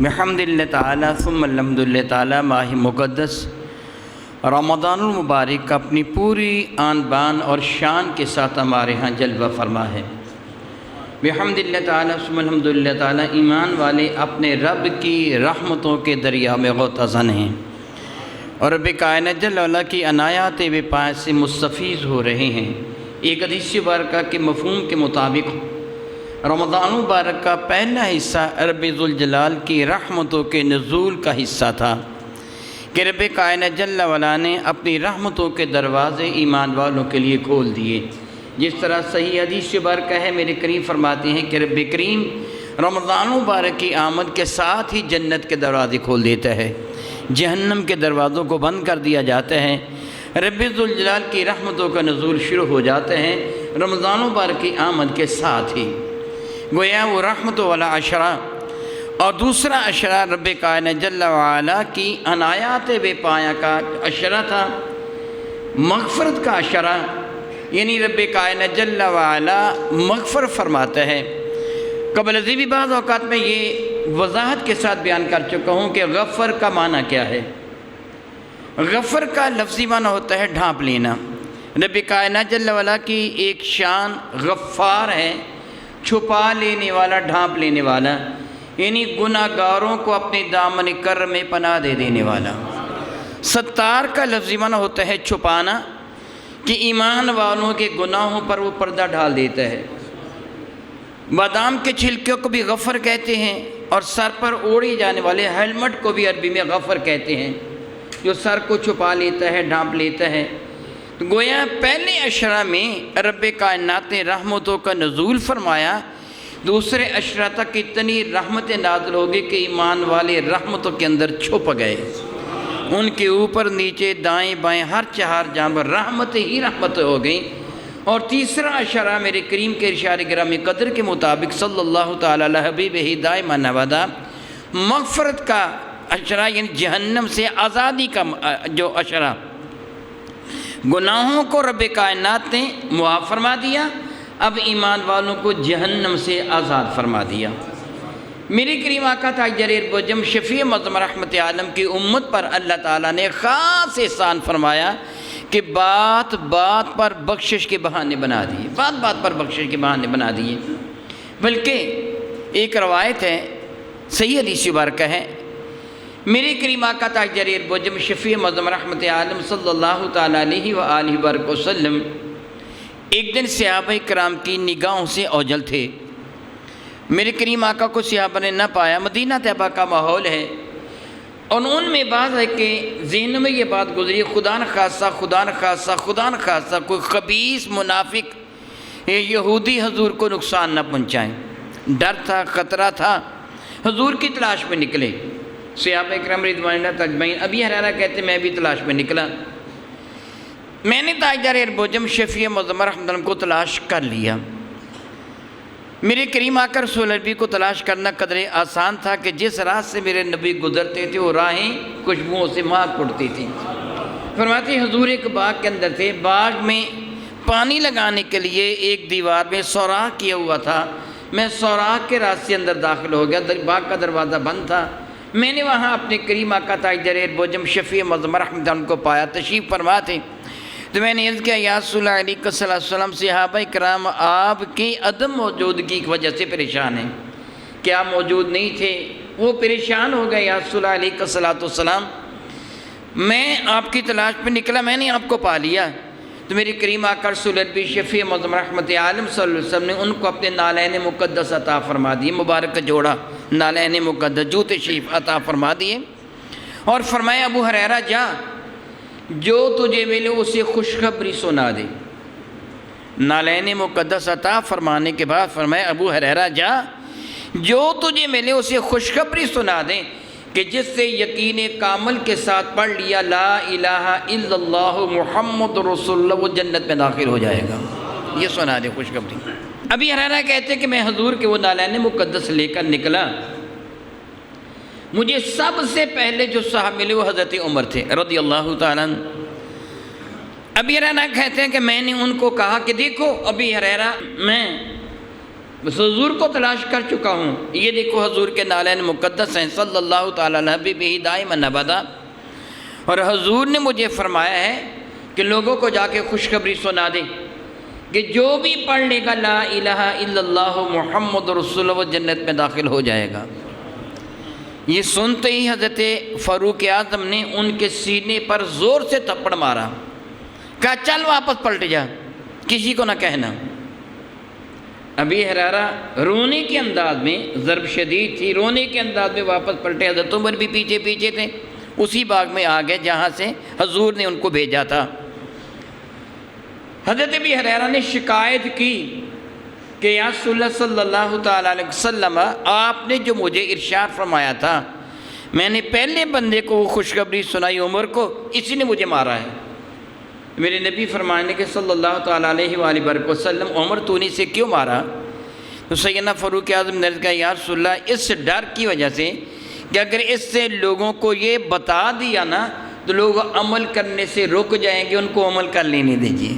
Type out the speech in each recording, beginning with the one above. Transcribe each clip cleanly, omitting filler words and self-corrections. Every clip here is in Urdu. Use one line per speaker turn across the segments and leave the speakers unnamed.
بحمدللہ تعالی ثم الحمدللہ تعالی ماہ مقدس رمضان المبارک اپنی پوری آن بان اور شان کے ساتھ ہمارے ہاں جلوہ فرما ہے۔ بحمدللہ تعالی ثم الحمدللہ تعالی ایمان والے اپنے رب کی رحمتوں کے دریا میں غوطہ ہیں اور رب کائنات جل وعلا کی عنایات بے پائے سے مستفیض ہو رہے ہیں۔ ایک حدیث مبارکہ کے مفہوم کے مطابق رمضان مبارک کا پہلا حصہ رب ذوالجلال کی رحمتوں کے نزول کا حصہ تھا کہ رب کائنات جل وعلا نے اپنی رحمتوں کے دروازے ایمان والوں کے لیے کھول دیے۔ جس طرح صحیح حدیث مبارکہ ہے، میرے کریم فرماتے ہیں کہ رب کریم رمضان مبارک کی آمد کے ساتھ ہی جنت کے دروازے کھول دیتا ہے، جہنم کے دروازوں کو بند کر دیا جاتا ہے، رب ذوالجلال کی رحمتوں کا نزول شروع ہو جاتے ہیں رمضان مبارک کی آمد کے ساتھ ہی۔ گویا وہ رحمت والا عشرہ اور دوسرا عشرہ رب کائنات جل وعلا کی عنایات بے پایہ کا عشرہ تھا، مغفرت کا عشرہ، یعنی رب کائنات جل وعلا مغفر فرماتا ہے۔ قبل ازیں بھی بعض اوقات میں یہ وضاحت کے ساتھ بیان کر چکا ہوں کہ غفر کا معنی کیا ہے۔ غفر کا لفظی معنی ہوتا ہے ڈھانپ لینا۔ رب کائنات جل وعلا کی ایک شان غفار ہے، چھپا لینے والا، ڈھانپ لینے والا، یعنی گناہ گاروں کو اپنے دامن کرم میں پناہ دے دینے والا۔ ستار کا لفظی معنی ہوتا ہے چھپانا، کہ ایمان والوں کے گناہوں پر وہ پردہ ڈال دیتا ہے۔ بادام کے چھلکوں کو بھی غفر کہتے ہیں اور سر پر اوڑھی جانے والے ہیلمٹ کو بھی عربی میں غفر کہتے ہیں، جو سر کو چھپا لیتا ہے، ڈھانپ لیتا ہے۔ تو گویا پہلے عشرہ میں رب کائنات نے رحمتوں کا نزول فرمایا، دوسرے عشرہ تک اتنی رحمتیں نازل ہوگی کہ ایمان والے رحمتوں کے اندر چھپ گئے، ان کے اوپر نیچے دائیں بائیں ہر چہار جانب رحمت ہی رحمت ہو گئیں۔ اور تیسرا عشرہ میرے کریم کے ارشاد گرامی قدر کے مطابق صلی اللہ تعالی علی حبیبہ دائما ابدا مغفرت کا عشرہ، یعنی جہنم سے آزادی کا جو عشرہ، گناہوں کو رب کائنات نے معاف فرما دیا، اب ایمان والوں کو جہنم سے آزاد فرما دیا۔ میرے کریم آقا تاجر اربجم شفیع معظم رحمت عالم کی امت پر اللہ تعالیٰ نے خاص احسان فرمایا کہ بات بات پر بخشش کے بہانے بنا دیے، بات بات پر بخشش کے بہانے بنا دیے۔ بلکہ ایک روایت ہے، صحیح حدیث مبارکہ ہے، میرے کریم آقا تاجر اربجم شفیع معظم رحمت عالم صلی اللہ تعالیٰ علیہ وآلہ وسلم ایک دن صحابہ کرام کی نگاہوں سے اوجل تھے۔ میرے کریم آقا کو صحابہ نے نہ پایا، مدینہ طیبہ کا ماحول ہے، اور ان میں بعض ہے کہ ذہن میں یہ بات گزری، خدا نخواستہ خدا نخواستہ خدا نخواستہ کوئی خبیث منافق یہودی حضور کو نقصان نہ پہنچائیں۔ ڈر تھا، خطرہ تھا، حضور کی تلاش میں نکلے صحابہ اکرام رضوان اللہ اجمعین۔ ابی ہریرہ کہتے میں بھی تلاش میں نکلا، میں نے تاجدار اربجم شفیع معظم رحمت اللہ کو تلاش کر لیا۔ میرے کریم آقا رسول عربی کو تلاش کرنا قدر آسان تھا کہ جس راہ سے میرے نبی گزرتے تھے وہ راہیں خوشبوؤں سے مہک اٹھتی تھیں۔ فرماتے حضور ایک باغ کے اندر تھے، باغ میں پانی لگانے کے لیے ایک دیوار میں سوراخ کیا ہوا تھا، میں سوراخ کے راستے اندر داخل ہو گیا، باغ کا دروازہ بند تھا، میں نے وہاں اپنے کریم آقا تاجدار اربجم شفیع معظم رحمت اللہ کو پایا، تشریف فرما تھے۔ تو میں نے عرض کیا یا رسول اللہ علیہ وسلم، صحابہ کرام آپ کی عدم موجودگی کی وجہ سے پریشان ہیں، کہ آپ موجود نہیں تھے، وہ پریشان ہو گئے یا رسول اللہ علیہ وسلم، میں آپ کی تلاش پہ نکلا، میں نے آپ کو پا لیا۔ تو میرے کریم آقا رسول عربی شفیع معظم رحمت عالم صلی اللہ علیہ وسلم نے ان کو اپنے نالین مقدس عطا فرما دیے، مبارک جوڑا نالین مقدس جوتے شریف عطا فرما دیے، اور فرمایا ابو ہریرہ جا، جو تجھے ملے اسے خوشخبری سنا دے۔ نالین مقدس عطا فرمانے کے بعد فرمایا ابو ہریرہ جا، جو تجھے ملے اسے خوشخبری سنا دیں کہ جس سے یقین کامل کے ساتھ پڑھ لیا لا الہ الا اللہ محمد رسول اللہ، وہ جنت میں داخل ہو جائے گا۔ یہ سنا دے خوشخبری۔ ابھی ہریرہ کہتے ہیں کہ میں حضور کے وہ نالین مقدس لے کر نکلا، مجھے سب سے پہلے جو صاحب ملے وہ حضرت عمر تھے رضی اللہ تعالیٰ عنہ۔ ابی ہریرہ کہتے ہیں کہ میں نے ان کو کہا کہ دیکھو ابی ہریرہ، میں بس حضور کو تلاش کر چکا ہوں۔ یہ دیکھو حضور کے نالین مقدس ہیں صلی اللہ تعالیٰ علیہ حبیبہ دائما ابدا، اور حضور نے مجھے فرمایا ہے کہ لوگوں کو جا کے خوشخبری سنا دے کہ جو بھی پڑھ لے گا لا الہ الا اللہ محمد رسول اللہ وہ جنت میں داخل ہو جائے گا۔ یہ سنتے ہی حضرت فاروق اعظم نے ان کے سینے پر زور سے تھپڑ مارا، کہا چل واپس پلٹ جا، کسی کو نہ کہنا۔ ابی ہریرہ رونے کے انداز میں، ضرب شدید تھی، رونے کے انداز میں واپس پلٹے۔ حضرت عمر بھی پیچھے پیچھے تھے، اسی باغ میں آ گئے جہاں سے حضور نے ان کو بھیجا تھا۔ حضرت ابی ہریرہ نے شکایت کی کہ یا رسول اللہ صلی اللہ تعالیٰ علیہ وسلم، آپ نے جو مجھے ارشاد فرمایا تھا، میں نے پہلے بندے کو وہ خوشخبری سنائی عمر کو، اسی نے مجھے مارا ہے۔ میرے نبی فرمانے کے صلی اللہ تعالیٰ علیہ وآلہ وسلم، عمر تو نے اسے کیوں مارا؟ تو سیدنا فاروق اعظم نے کہا یا رسول اللہ اس ڈر کی وجہ سے کہ اگر اس سے لوگوں کو یہ بتا دیا نا تو لوگ عمل کرنے سے رک جائیں گے، ان کو عمل کر لینے دیجیے۔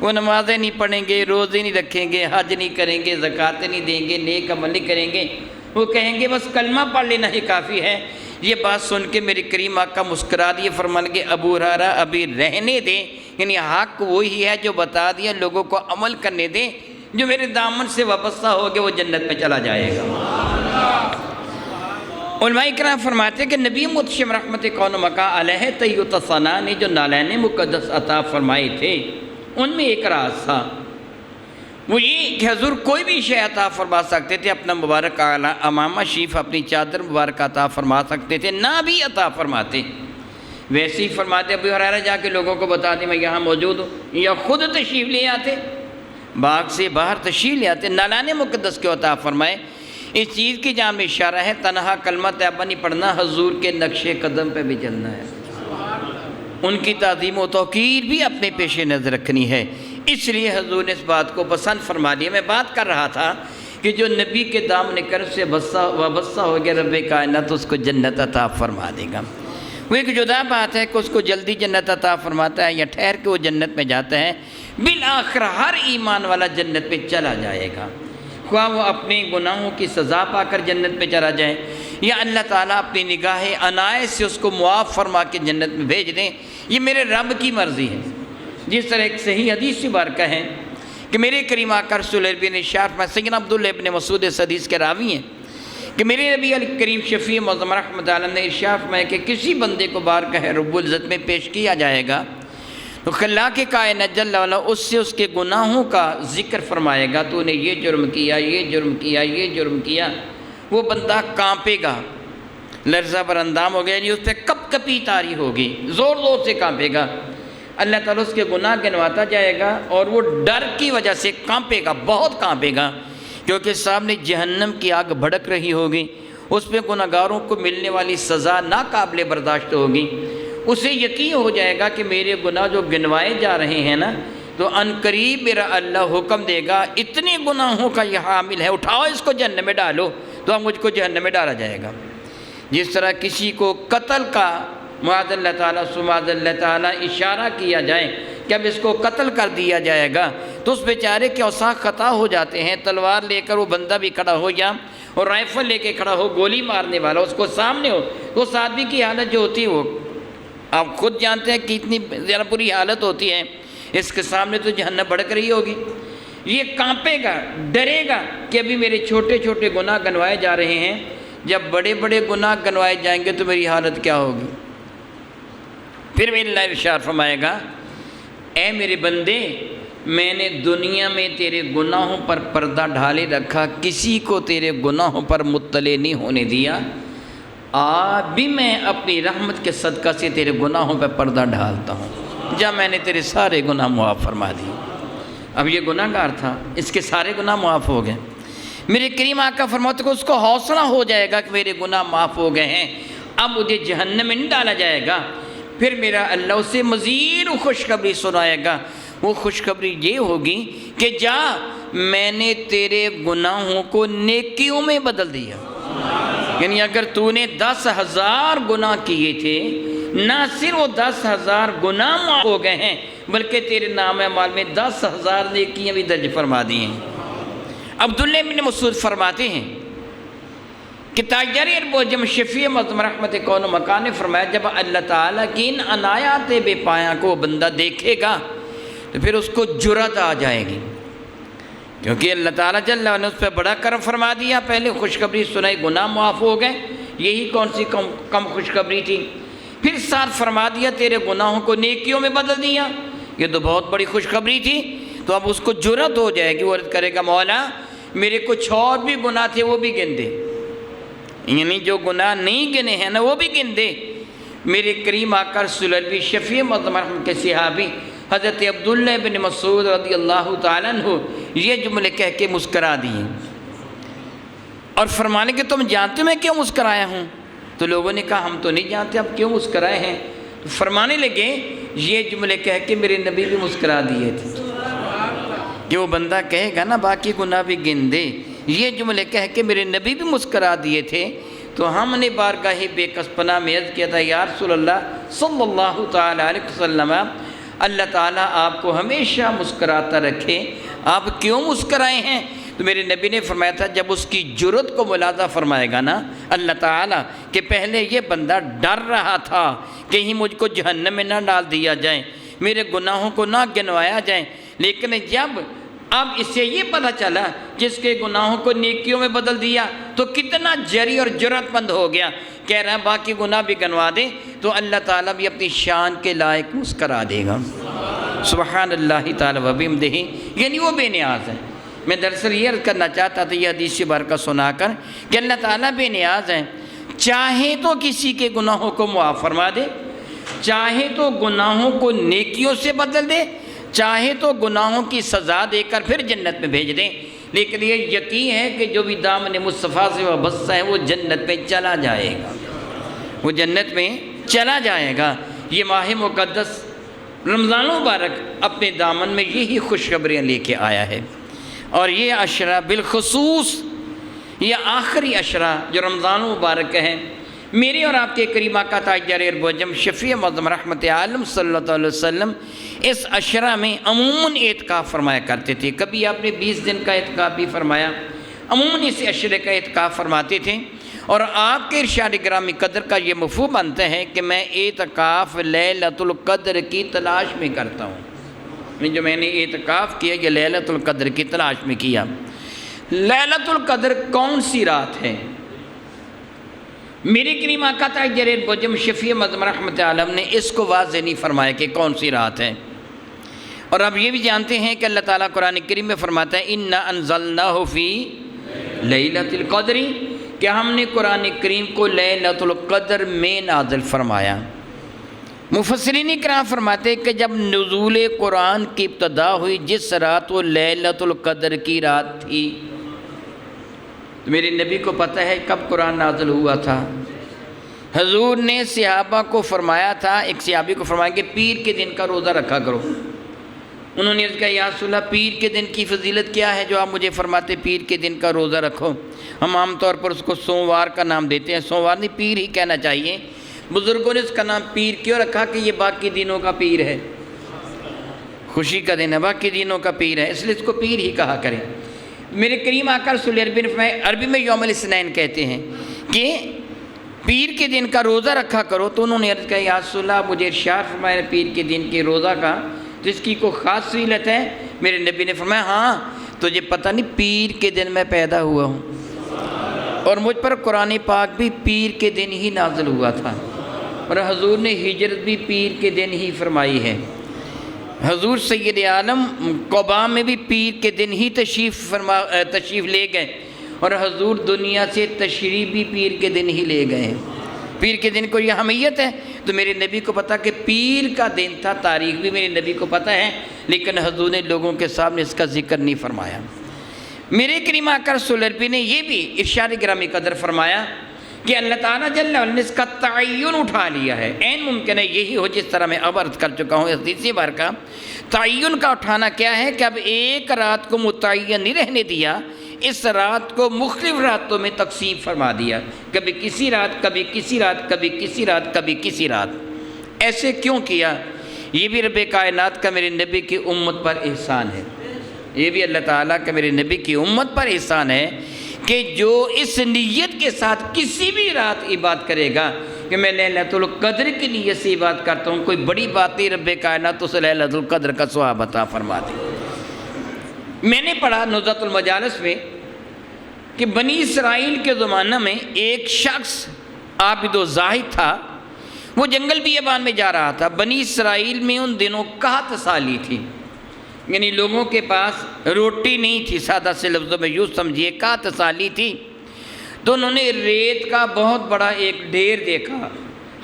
وہ نمازیں نہیں پڑھیں گے، روزے نہیں رکھیں گے، حج نہیں کریں گے، زکوٰۃ نہیں دیں گے، نیک عمل نہیں کریں گے، وہ کہیں گے بس کلمہ پڑھ لینا ہی کافی ہے۔ یہ بات سن کے میرے کریم آقا مسکرا دیے، فرمان کے ابو ہریرہ ابھی رہنے دیں، یعنی حق وہی ہے جو بتا دیا، لوگوں کو عمل کرنے دیں، جو میرے دامن سے وابستہ ہو گیا وہ جنت میں چلا جائے گا۔ علماء کرام فرماتے ہیں کہ نبی متشم رحمت کون مکا علیہ طیّت ثنا نے جو نالین مقدس عطا فرمائے تھے ان میں ایک راز تھا، وہ یہ کہ حضور کوئی بھی شے عطا فرما سکتے تھے، اپنا مبارک امامہ شریف اپنی چادر مبارک عطا فرما سکتے تھے، نہ بھی عطا فرماتے، ویسے ہی فرماتے ابو ہریرہ جا کے لوگوں کو بتا دیں میں یہاں موجود ہوں، یا خود تشریف لے آتے، باغ سے باہر تشریف لے آتے، نالین مقدس کیوں عطا فرمائے۔ اس چیز کی جان میں اشارہ ہے، تنہا کلمہ طیبہ نہیں پڑھنا، حضور کے نقش قدم پہ بھی چلنا ہے، ان کی تعظیم و توقیر بھی اپنے پیش نظر رکھنی ہے۔ اس لیے حضور نے اس بات کو پسند فرما لیا۔ میں بات کر رہا تھا کہ جو نبی کے دامن کرب سے وابستہ ہو گیا رب کائنات اس کو جنت عطا فرما دے گا۔ وہ ایک جدا بات ہے کہ اس کو جلدی جنت عطا فرماتا ہے یا ٹھہر کے وہ جنت میں جاتا ہے، بالآخر ہر ایمان والا جنت پہ چلا جائے گا، خواہ وہ اپنے گناہوں کی سزا پا کر جنت میں چلا جائے یا اللہ تعالیٰ اپنی نگاہ عنایت سے اس کو معاف فرما کے جنت میں بھیج دیں، یہ میرے رب کی مرضی ہے۔ جس طرح ایک صحیح حدیث مبارکہ ہے کہ میرے کریم آقا رسول اللہ نے ارشاد فرمایا، سیدنا عبداللہ ابن مسعود اس حدیث کے راوی ہیں کہ میرے نبی علیہ کریم شفیع معظم رحمۃ اللہ نے ارشاد فرمایا کہ کسی بندے کو بارگاہ رب العزت میں پیش کیا جائے گا تو خلاق کائنات جل وعلا اس سے اس کے گناہوں کا ذکر فرمائے گا، تو نے یہ جرم کیا، یہ جرم کیا، یہ جرم کیا، وہ بندہ کانپے گا، لرزہ بر اندام ہو گیا، یعنی اس پہ کپ کپی طاری ہوگی، زور زور سے کانپے گا، اللہ تعالیٰ اس کے گناہ گنواتا جائے گا اور وہ ڈر کی وجہ سے کانپے گا، بہت کانپے گا، کیونکہ سامنے جہنم کی آگ بھڑک رہی ہوگی، اس پہ گناہگاروں کو ملنے والی سزا ناقابل برداشت ہوگی، اسے یقین ہو جائے گا کہ میرے گناہ جو گنوائے جا رہے ہیں نا تو عنقریب میرا اللہ حکم دے گا اتنے گناہوں کا یہ حامل ہے، اٹھاؤ اس کو جہنم میں ڈالو، تو اب مجھ کو جہنم میں ڈالا جائے گا۔ جس طرح کسی کو قتل کا معاذ اللہ تعالیٰ سماذ اللہ تعالیٰ اشارہ کیا جائے کہ اب اس کو قتل کر دیا جائے گا تو اس بیچارے کے اوساخ خطا ہو جاتے ہیں، تلوار لے کر وہ بندہ بھی کھڑا ہو یا اور رائفل لے کے کھڑا ہو، گولی مارنے والا اس کو سامنے ہو، تو اس آدمی کی حالت جو ہوتی ہے وہ آپ خود جانتے ہیں کہ اتنی زیادہ بری حالت ہوتی ہے، اس کے سامنے تو جہنم بھڑک رہی ہوگی، یہ کانپے گا، ڈرے گا کہ ابھی میرے چھوٹے چھوٹے گناہ گنوائے جا رہے ہیں، جب بڑے بڑے گناہ گنوائے جائیں گے تو میری حالت کیا ہوگی۔ پھر بھی اللہ ارشاد فرمائے گا، اے میرے بندے میں نے دنیا میں تیرے گناہوں پر پردہ ڈھالے رکھا، کسی کو تیرے گناہوں پر مطلع نہیں ہونے دیا، آج بھی میں اپنی رحمت کے صدقہ سے تیرے گناہوں پہ پردہ ڈھالتا ہوں، جب میں نے تیرے سارے گناہ معاف فرما دیے۔ اب یہ گناہ گار تھا، اس کے سارے گناہ معاف ہو گئے، میرے کریم آقا فرماتے کہ اس کو حوصلہ ہو جائے گا کہ میرے گناہ معاف ہو گئے ہیں، اب مجھے جہنم میں نہیں ڈالا جائے گا۔ پھر میرا اللہ اسے مزید خوشخبری سنائے گا، وہ خوشخبری یہ ہوگی کہ جا میں نے تیرے گناہوں کو نیکیوں میں بدل دیا، یعنی اگر تو نے 10,000 گناہ کیے تھے، نہ صرف وہ 10,000 گناہ معاف ہو گئے ہیں بلکہ تیرے نام اعمال میں 10,000 نیکیاں بھی درج فرما دی ہیں۔ عبداللہ بن مسعود فرماتے ہیں کہ تاجر اربوجم شفیع معظم رحمت کون و مکان نے فرمایا جب اللہ تعالیٰ کی ان عنایات بے پایاں کو بندہ دیکھے گا تو پھر اس کو جرأت آ جائے گی، کیونکہ اللہ تعالیٰ جل وعلا نے اس پہ بڑا کرم فرما دیا، پہلے خوشخبری سنائی گناہ معاف ہو گئے، یہی کون سی کم خوشخبری تھی، پھر ساتھ فرما دیا تیرے گناہوں کو نیکیوں میں بدل دیا، یہ تو بہت بڑی خوشخبری تھی۔ تو اب اس کو جرأت ہو جائے گی، وہ عرض کرے گا مولا میرے کچھ اور بھی گناہ تھے وہ بھی گن دے، یعنی جو گناہ نہیں گنے ہیں نا وہ بھی گن دے۔ میرے کریم آقا رسول اللہ شفیع معظم رحمت کے صحابی حضرت عبداللہ بن مسعود رضی اللہ تعالیٰ عنہ یہ جملے کہہ کے مسکرا دیے اور فرمانے کہ تم جانتے ہو میں کیوں مسکرایا ہوں؟ تو لوگوں نے کہا ہم تو نہیں جانتے اب کیوں مسکرائے ہیں؟ تو فرمانے لگے یہ جملے کہہ کے میرے نبی بھی مسکرا دیے تھے کہ وہ بندہ کہے گا نا باقی گناہ بھی گن دے، یہ جملے کہہ کے میرے نبی بھی مسکرا دیے تھے۔ تو ہم نے بارگاہ بے کس پناہ میں عرض کیا تھا یا رسول اللہ صلی اللہ تعالیٰ علیہ وسلم اللہ تعالیٰ آپ کو ہمیشہ مسکراتا رکھے، آپ کیوں مسکرائے ہیں؟ تو میرے نبی نے فرمایا تھا جب اس کی جرأت کو ملاحظہ فرمائے گا نا اللہ تعالیٰ کہ پہلے یہ بندہ ڈر رہا تھا کہیں مجھ کو جہنم میں نہ ڈال دیا جائے، میرے گناہوں کو نہ گنوایا جائے، لیکن جب اب اس سے یہ پتہ چلا جس کے گناہوں کو نیکیوں میں بدل دیا تو کتنا جری اور جرأت مند ہو گیا، کہہ رہا ہے باقی گناہ بھی گنوا دے تو اللہ تعالیٰ بھی اپنی شان کے لائق مسکرا دے گا۔ سبحان اللہ تعالیٰ و بحمدہ، یعنی وہ بے نیاز ہے۔ میں دراصل یہ عرض کرنا چاہتا تھا یہ حدیث بارکہ سنا کر کہ اللہ تعالیٰ بے نیاز ہے، چاہے تو کسی کے گناہوں کو معاف فرما دے، چاہے تو گناہوں کو نیکیوں سے بدل دے، چاہے تو گناہوں کی سزا دے کر پھر جنت میں بھیج دیں، لیکن یہ یقین ہے کہ جو بھی دامن مصطفیٰ سے وابستہ ہے وہ جنت میں چلا جائے گا، وہ جنت میں چلا جائے گا۔ یہ ماہ مقدس رمضان مبارک اپنے دامن میں یہی خوشخبریاں لے کے آیا ہے، اور یہ عشرہ بالخصوص یہ آخری عشرہ جو رمضان مبارک ہے، میرے اور آپ کے کریم آقا تاجدار اربوجم شفیع معظم رحمت عالم صلی اللہ علیہ وسلم اس عشرہ میں عموماً اعتکاف فرمایا کرتے تھے، کبھی آپ نے 20 دن کا اعتکاف بھی فرمایا، عموماً اس عشرے کا اعتکاف فرماتے تھے، اور آپ کے ارشاد گرامی قدر کا یہ مفہوم بنتا ہے کہ میں اعتکاف لیلۃ القدر کی تلاش میں کرتا ہوں، جو میں نے اعتکاف کیا یہ لیلۃ القدر کی تلاش میں کیا۔ لیلۃ القدر کون سی رات ہے؟ میرے کریم آقا تاجدار اربوجم شفیع معظم رحمت عالم نے اس کو واضح نہیں فرمایا کہ کون سی رات ہے، اور آپ یہ بھی جانتے ہیں کہ اللہ تعالیٰ قرآن کریم میں فرماتا ہے اِنَّا أَنزَلْنَاهُ فِي لَيْلَةِ الْقَدْرِ کہ ہم نے قرآن کریم کو لیلۃ القدر میں نازل فرمایا۔ مفسرین اکرام فرماتے ہیں کہ جب نزول قرآن کی ابتدا ہوئی جس رات وہ لیلۃ القدر کی رات تھی، تو میرے نبی کو پتہ ہے کب قرآن نازل ہوا تھا۔ حضور نے صحابہ کو فرمایا تھا، ایک صحابی کو فرمایا کہ پیر کے دن کا روزہ رکھا کرو۔ انہوں نے کہا یا رسول اللہ پیر کے دن کی فضیلت کیا ہے جو آپ مجھے فرماتے پیر کے دن کا روزہ رکھو؟ ہم عام طور پر اس کو سوموار کا نام دیتے ہیں، سوموار نہیں پیر ہی کہنا چاہیے۔ بزرگوں نے اس کا نام پیر کیوں رکھا کہ یہ باقی دنوں کا پیر ہے، خوشی کا دن ہے، باقی دنوں کا پیر ہے، اس لیے اس کو پیر ہی کہا کریں۔ میرے کریم آقا رسول عربی میں یوم الاثنین کہتے ہیں کہ پیر کے دن کا روزہ رکھا کرو، تو انہوں نے عرض کہا یا رسول اللہ مجھے ارشاد فرمایا پیر کے دن کے روزہ کا تو اس کی کوئی خاص فضیلت ہے؟ میرے نبی نے فرمایا ہاں تجھے پتہ نہیں پیر کے دن میں پیدا ہوا ہوں، اور مجھ پر قرآن پاک بھی پیر کے دن ہی نازل ہوا تھا، اور حضور نے ہجرت بھی پیر کے دن ہی فرمائی ہے۔ حضور سید عالم قباء میں بھی پیر کے دن ہی تشریف لے گئے، اور حضور دنیا سے تشریف بھی پیر کے دن ہی لے گئے ہیں۔ پیر کے دن کو یہ اہمیت ہے، تو میرے نبی کو پتہ کہ پیر کا دن تھا، تاریخ بھی میرے نبی کو پتہ ہے، لیکن حضور نے لوگوں کے سامنے اس کا ذکر نہیں فرمایا۔ میرے کریم آقا رسول اللہ نے یہ بھی ارشاد گرامی قدر فرمایا کہ اللہ تعالیٰ جل وعلا نے اس کا تعین اٹھا لیا ہے۔ عین ممکن ہے یہی ہو جس طرح میں اب عرض کر چکا ہوں حدیث بار کا تعین کا اٹھانا کیا ہے کہ اب ایک رات کو متعین نہیں رہنے دیا، اس رات کو مختلف راتوں میں تقسیم فرما دیا، کبھی کسی رات، کبھی کسی رات، کبھی کسی رات، کبھی کسی رات۔ ایسے کیوں کیا؟ یہ بھی رب کائنات کا میرے نبی کی امت پر احسان ہے۔ یہ بھی اللہ تعالیٰ کا میرے نبی کی امت پر احسان ہے کہ جو اس نیت کے ساتھ کسی بھی رات عبادت کرے گا کہ میں لیلۃ القدر کی نیت سے عبادت کرتا ہوں، کوئی بڑی بات نہیں، رب کائنات اسے لیلۃ القدر کا ثواب عطا فرما دے۔ میں نے پڑھا نزہۃ المجالس میں کہ بنی اسرائیل کے زمانہ میں ایک شخص عابد و زاہد تھا، وہ جنگل بیابان میں جا رہا تھا۔ بنی اسرائیل میں ان دنوں قحط سالی تھی، یعنی لوگوں کے پاس روٹی نہیں تھی، سادہ سے لفظوں میں یوں سمجھیے قحط سالی تھی۔ تو انہوں نے ریت کا بہت بڑا ایک ڈھیر دیکھا،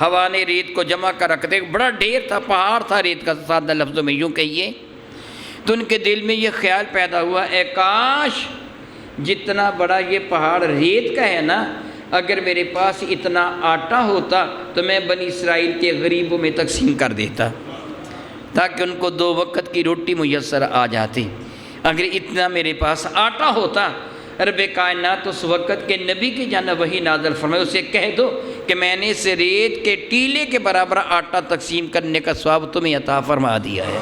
ہوا نے ریت کو جمع کر رکھ دیا، بڑا ڈھیر تھا، پہاڑ تھا ریت کا، سادہ لفظوں میں یوں کہیے۔ تو ان کے دل میں یہ خیال پیدا ہوا، اے کاش جتنا بڑا یہ پہاڑ ریت کا ہے نا، اگر میرے پاس اتنا آٹا ہوتا تو میں بنی اسرائیل کے غریبوں میں تقسیم کر دیتا تاکہ ان کو 2 وقت کی روٹی میسر آ جاتی۔ اگر اتنا میرے پاس آٹا ہوتا، رب کائنات اس وقت کے نبی کی جانب وحی نازل فرمائے، اسے کہہ دو کہ میں نے اس ریت کے ٹیلے کے برابر آٹا تقسیم کرنے کا ثواب تمہیں عطا فرما دیا ہے،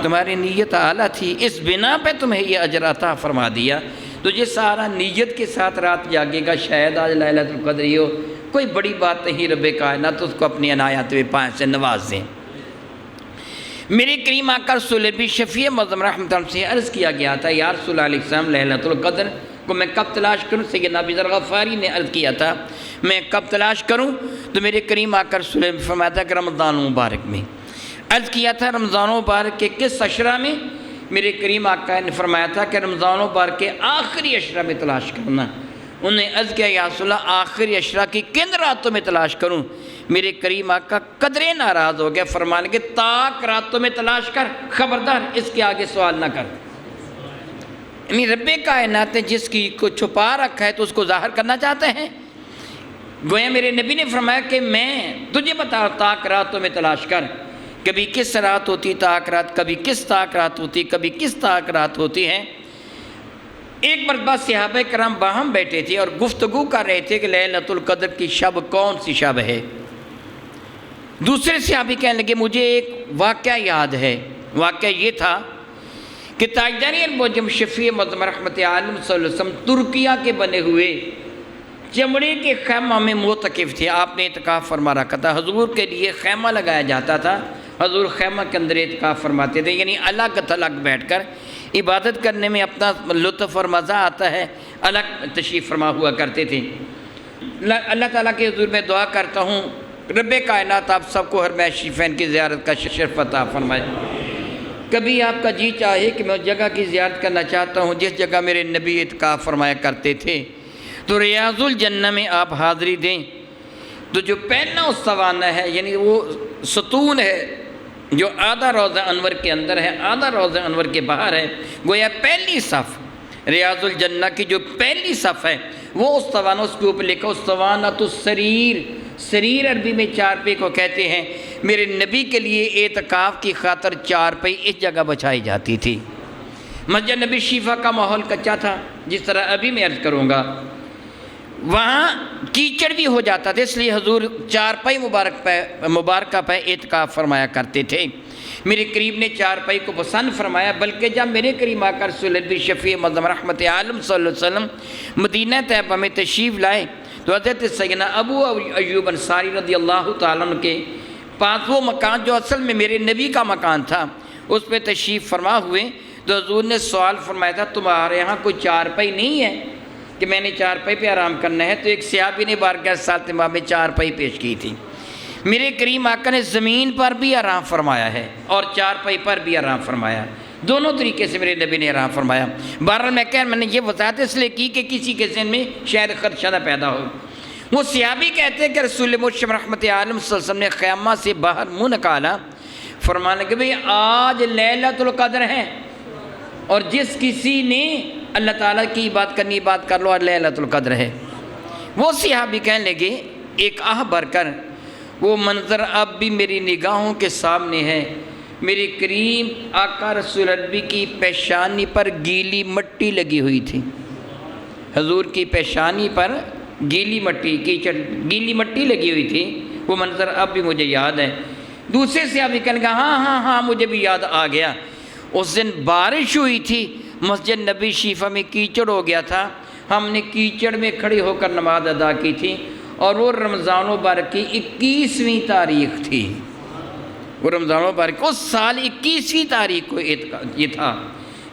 تمہاری نیت اعلیٰ تھی، اس بنا پہ تمہیں یہ اجر عطا فرما دیا۔ تو یہ سارا نیت کے ساتھ رات جاگے گا، شاید آج لیلۃ القدر ہی ہو، کوئی بڑی بات نہیں، رب کائنات اس کو اپنی عنایات و پائیں سے نواز دیں۔ میرے کریم آقا رسول بھی شفیع معظم رحمۃ اللہ سے عرض کیا گیا تھا، یا رسول اللہ علیہ السلام لیلۃ القدر کو میں کب تلاش کروں؟ سیدنا ابو ذر غفاری نے عرض کیا تھا میں کب تلاش کروں؟ تو میرے کریم آقا رسول نے فرمایا تھا کہ رمضان مبارک میں۔ عرض کیا تھا رمضان مبارک کے کس عشرہ میں؟ میرے کریم آقا نے فرمایا تھا کہ رمضان مبارک کے آخری عشرہ میں تلاش کرنا۔ انہوں نے عرض کیا یا رسول اللہ آخری عشرہ کی کن راتوں میں تلاش کروں؟ میرے کریم آقا قدرے ناراض ہو گیا، فرمانے کے تاک راتوں میں تلاش کر، خبردار اس کے آگے سوال نہ کر۔ یعنی رب کائنات نے جس کی کو چھپا رکھا ہے تو اس کو ظاہر کرنا چاہتے ہیں۔ گویا میرے نبی نے فرمایا کہ میں تجھے بتا تاک راتوں میں تلاش کر، کبھی کس رات ہوتی تاک رات، کبھی کس تاک رات ہوتی، کبھی کس تاک رات ہوتی ہے۔ ایک مرتبہ صحابہ کرام باہم بیٹھے تھے اور گفتگو کر رہے تھے کہ لیلۃ القدر کی شب کون سی شب ہے۔ دوسرے صحابی کہنے لگے مجھے ایک واقعہ یاد ہے، واقعہ یہ تھا کہ تاجدار المعجم شفیع معظم رحمت عالم صلی اللہ علیہ وسلم ترکیہ کے بنے ہوئے چمڑے کے خیمہ میں معتکف تھے۔ آپ نے اعتکاف فرما رکھا تھا، حضور کے لیے خیمہ لگایا جاتا تھا، حضور خیمہ کے اندر اعتکاف فرماتے تھے، یعنی الگ تھلگ بیٹھ کر عبادت کرنے میں اپنا لطف اور مزہ آتا ہے، الگ تشریف فرما ہوا کرتے تھے۔ اللہ تعالیٰ کے حضور میں دعا کرتا ہوں رب کائنات آپ سب کو حرمین شریفین کی زیارت کا شرف عطا فرمائے۔ کبھی آپ کا جی چاہے کہ میں اس جگہ کی زیارت کرنا چاہتا ہوں جس جگہ میرے نبی اعتکاف فرمایا کرتے تھے، تو ریاض الجنہ میں آپ حاضری دیں تو جو پہلا استوانہ ہے، یعنی وہ ستون ہے جو آدھا روضہ انور کے اندر ہے، آدھا روضہ انور کے باہر ہے، گویا پہلی صف ریاض الجنہ کی جو پہلی صف ہے وہ استوانہ، اس کے اوپر لکھا استوانۃ السریر، سریر عربی میں چارپائی کو کہتے ہیں۔ میرے نبی کے لیے اعتکاف کی خاطر چارپائی اس جگہ بچھائی جاتی تھی۔ مسجد نبی شیفہ کا ماحول کچا تھا، جس طرح ابھی میں عرض کروں گا، وہاں کیچڑ بھی ہو جاتا تھا، اس لیے حضور چارپائی مبارکہ پہ اعتکاف فرمایا کرتے تھے۔ میرے قریب نے چارپائی کو پسند فرمایا، بلکہ جب میرے قریب آکر رسول اللہ شفیع معظم رحمت عالم صلی اللہ علیہ وسلم مدینہ طیبہ میں تشریف لائے تو حضرت سیدنا ابو ایوب انصاری رضی اللہ تعالیٰ عنہ کے پاس وہ مکان جو اصل میں میرے نبی کا مکان تھا اس پہ تشریف فرما ہوئے تو حضور نے سوال فرمایا تھا تمہارے یہاں کوئی چارپائی نہیں ہے کہ میں نے چارپائی پہ آرام کرنا ہے؟ تو ایک صحابی نے بارگاہ سالت امام میں چارپائی پیش کی تھی۔ میرے کریم آقا نے زمین پر بھی آرام فرمایا ہے اور چارپائی پر بھی آرام فرمایا، دونوں طریقے سے میرے نبی نے آرام فرمایا۔ بہرحال میں نے یہ وضاحت اس لیے کی کہ کسی کے ذہن میں شاید خدشہ نہ پیدا ہو۔ وہ صحابی کہتے ہیں کہ رسول مشرف رحمت عالم صلی اللہ علیہ وسلم نے خیمہ سے باہر منہ نکالا، فرمانے کہ بھئی آج لیلۃ القدر ہے اور جس کسی نے اللہ تعالیٰ کی بات کرنی بات کر لو، آج لیلۃ القدر ہے۔ وہ صحابی کہنے لگے ایک آہ بھر کر، وہ منظر اب بھی میری نگاہوں کے سامنے ہے، میرے کریم آقا رسول اللہ کی پیشانی پر گیلی مٹی لگی ہوئی تھی، حضور کی پیشانی پر گیلی مٹی لگی ہوئی تھی، وہ منظر اب بھی مجھے یاد ہے۔ دوسرے سے ابھی کہنے لگا ہاں مجھے بھی یاد آ گیا، اس دن بارش ہوئی تھی، مسجد نبی شریفہ میں کیچڑ ہو گیا تھا، ہم نے کیچڑ میں کھڑے ہو کر نماز ادا کی تھی، اور وہ رمضان المبارک کی 21ویں تاریخ تھی۔ وہ رمضان المبارک اس سال 21ویں تاریخ کو یہ تھا،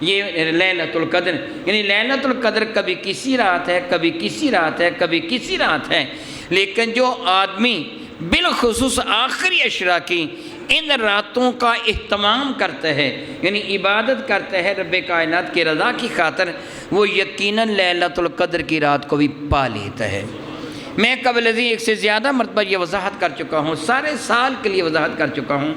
یہ لیلۃ القدر، یعنی لیلۃ القدر کبھی کسی رات ہے، کبھی کسی رات ہے، کبھی کسی رات ہے، لیکن جو آدمی بالخصوص آخری عشرہ کی ان راتوں کا اہتمام کرتا ہے، یعنی عبادت کرتا ہے رب کائنات کی رضا کی خاطر، وہ یقیناً لیلۃ القدر کی رات کو بھی پا لیتا ہے۔ میں قبل ازیں ایک سے زیادہ مرتبہ یہ وضاحت کر چکا ہوں، سارے سال کے لیے وضاحت کر چکا ہوں،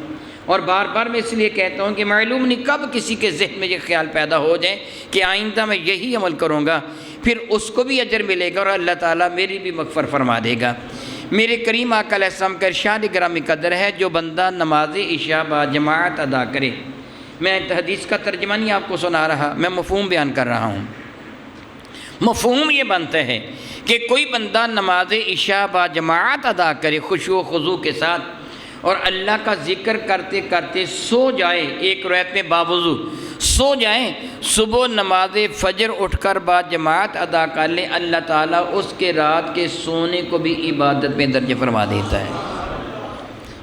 اور بار بار میں اس لیے کہتا ہوں کہ معلوم نہیں کب کسی کے ذہن میں یہ خیال پیدا ہو جائے کہ آئندہ میں یہی عمل کروں گا، پھر اس کو بھی اجر ملے گا اور اللہ تعالیٰ میری بھی مغفر فرما دے گا۔ میرے کریم آقا علیہ السلام کا ارشاد گرامی قدر ہے، جو بندہ نماز عشاء با جماعت ادا کرے، میں حدیث کا ترجمہ نہیں آپ کو سنا رہا، میں مفہوم بیان کر رہا ہوں۔ مفہوم یہ بنتا ہے کہ کوئی بندہ نماز عشاء با جماعت ادا کرے خشوع و خضوع کے ساتھ، اور اللہ کا ذکر کرتے کرتے سو جائے، ایک روایت میں باوضو سو جائیں، صبح نماز فجر اٹھ کر با جماعت ادا کر لیں، اللہ تعالیٰ اس کے رات کے سونے کو بھی عبادت میں درج فرما دیتا ہے۔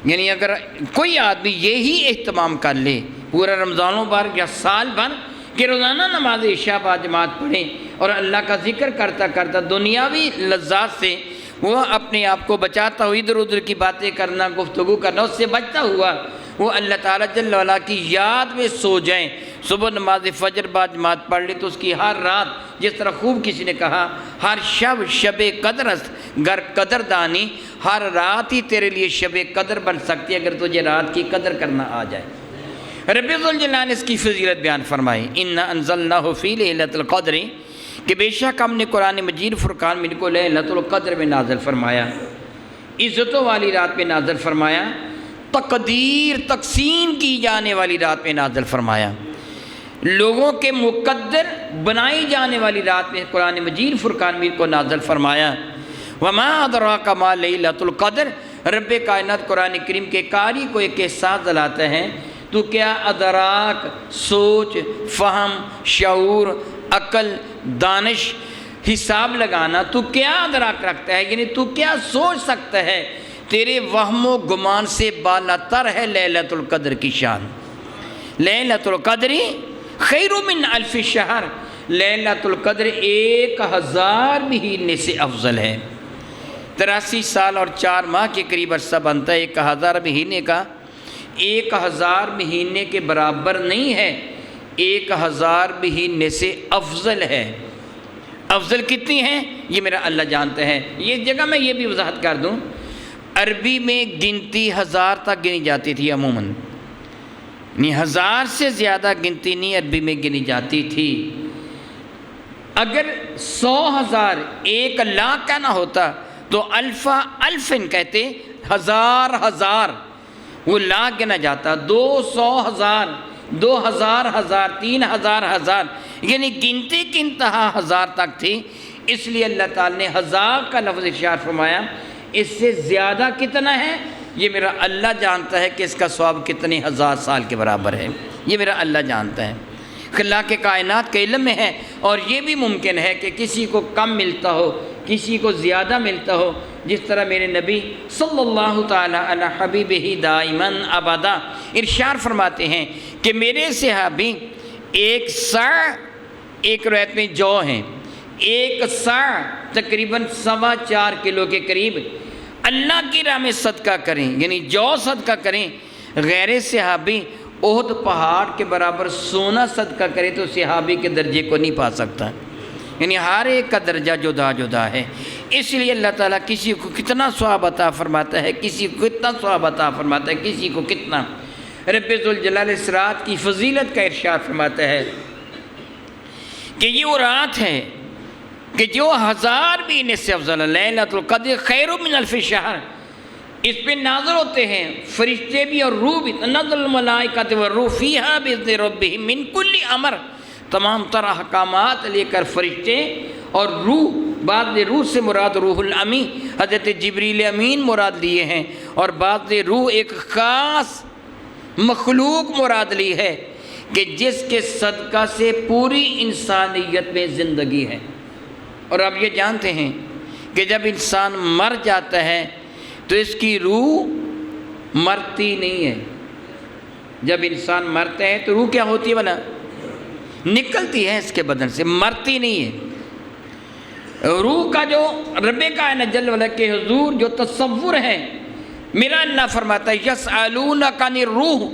یعنی اگر کوئی آدمی یہی اہتمام کر لے پورا رمضان المبارک یا سال بھر کہ روزانہ نماز عشاء با جماعت پڑھیں اور اللہ کا ذکر کرتا کرتا دنیاوی لذات سے وہ اپنے آپ کو بچاتا ہوا، ادھر ادھر کی باتیں کرنا، گفتگو کرنا، اس سے بچتا ہوا وہ اللہ تعالیٰ جل وعلا کی یاد میں سو جائیں، صبح نماز فجر با جماعت پڑھ لے، تو اس کی ہر رات، جس طرح خوب کسی نے کہا، ہر شب قدر است گر قدر دانی، ہر رات ہی تیرے لیے شب قدر بن سکتی ہے اگر تجھے رات کی قدر کرنا آ جائے۔ رب ذوالجلال نے اس کی فضیلت بیان فرمائی، اِنَّا أَنزَلْنَاهُ فِي لَيْلَةِ الْقَدْرِ، کہ بے شک ہم نے قرآن مجید فرقان میں کو لیلۃ القدر میں نازل فرمایا، عزتوں والی رات میں نازل فرمایا، تقدیر تقسیم کی جانے والی رات میں نازل فرمایا، لوگوں کے مقدر بنائی جانے والی رات میں قرآن مجید فرقان میں کو نازل فرمایا۔ وَمَا أَدْرَاكَ مَا لَيْلَةُ الْقَدْرِ، رب کائنات قرآن کریم کے قاری کو ایک احساس دلاتا ہے، تو کیا ادراک، سوچ، فہم، شعور، عقل، دانش، حساب لگانا، تو کیا ادراک رکھتا ہے، یعنی تو کیا سوچ سکتا ہے، تیرے وہم و گمان سے بالا تر ہے لیلۃ القدر کی شان۔ لیلۃ القدر خیر من الف شہر، لیلۃ القدر 1000 مہینے سے افضل ہے۔ 83 سال اور 4 ماہ کے قریب عرصہ بنتا ہے 1000 مہینے کا، 1000 مہینے کے برابر نہیں ہے، 1000 مہینے سے افضل ہے۔ افضل کتنی ہیں یہ میرا اللہ جانتا ہے۔ یہ جگہ میں یہ بھی وضاحت کر دوں، عربی میں گنتی 1000 تک گنی جاتی تھی عموماً، نہیں 1000 سے زیادہ گنتی نہیں عربی میں گنی جاتی تھی۔ اگر 100,000 1 لاکھ کا نہ ہوتا تو الفا الفن کہتے، 1000 وہ لاکھ گنا جاتا، 200,000 2000 3000 یعنی گنتی کی انتہا 1000 تک تھی، اس لیے اللہ تعالیٰ نے 1000 کا لفظ ارشاد فرمایا۔ اس سے زیادہ کتنا ہے یہ میرا اللہ جانتا ہے کہ اس کا ثواب کتنے 1000 سال کے برابر ہے، یہ میرا اللہ جانتا ہے، اللہ کے کائنات کے علم میں ہے۔ اور یہ بھی ممکن ہے کہ کسی کو کم ملتا ہو، کسی کو زیادہ ملتا ہو، جس طرح میرے نبی صلی اللہ تعالی علی حبیبہ دائماً ابدا ارشاد فرماتے ہیں کہ میرے صحابی 1 سع، ایک روایت میں جو ہیں، 1 سع تقریباً 4.25 کلو کے قریب اللہ کی راہ میں صدقہ کریں، یعنی جو صدقہ کریں۔ غیر صحابی احد پہاڑ کے برابر سونا صدقہ کرے تو صحابی کے درجے کو نہیں پا سکتا، یعنی ہر ایک کا درجہ جدا جدا ہے۔ اس لیے اللہ تعالیٰ کسی کو کتنا ثواب عطا فرماتا ہے، کسی کو کتنا ثواب عطا فرماتا ہے، کسی کو کتنا۔ رب ذوالجلال اس رات کی فضیلت کا ارشاد فرماتا ہے کہ یہ وہ رات ہے کہ جو 1000 مہینے سے افضل ہے، لیلۃ القدر خیر من الف شہر۔ اس پہ نازل ہوتے ہیں فرشتے بھی اور روح بھی، تنزل الملائکۃ والروح فیہا باذن ربہم من کل امر، تمام تر احکامات لے کر فرشتے اور روح، بعض نے روح سے مراد روح الامین حضرت جبریل امین مراد لیے ہیں، اور بعض نے روح ایک خاص مخلوق مراد لی ہے کہ جس کے صدقہ سے پوری انسانیت میں زندگی ہے۔ اور آپ یہ جانتے ہیں کہ جب انسان مر جاتا ہے تو اس کی روح مرتی نہیں ہے۔ جب انسان مرتا ہے تو روح کیا ہوتی ہے بھلا؟ نکلتی ہے اس کے بدن سے، مرتی نہیں ہے۔ روح کا جو رب کائنات جل وعلا کے حضور جو تصور ہے، میرا اللہ فرماتا ہے یسألونک عن الروح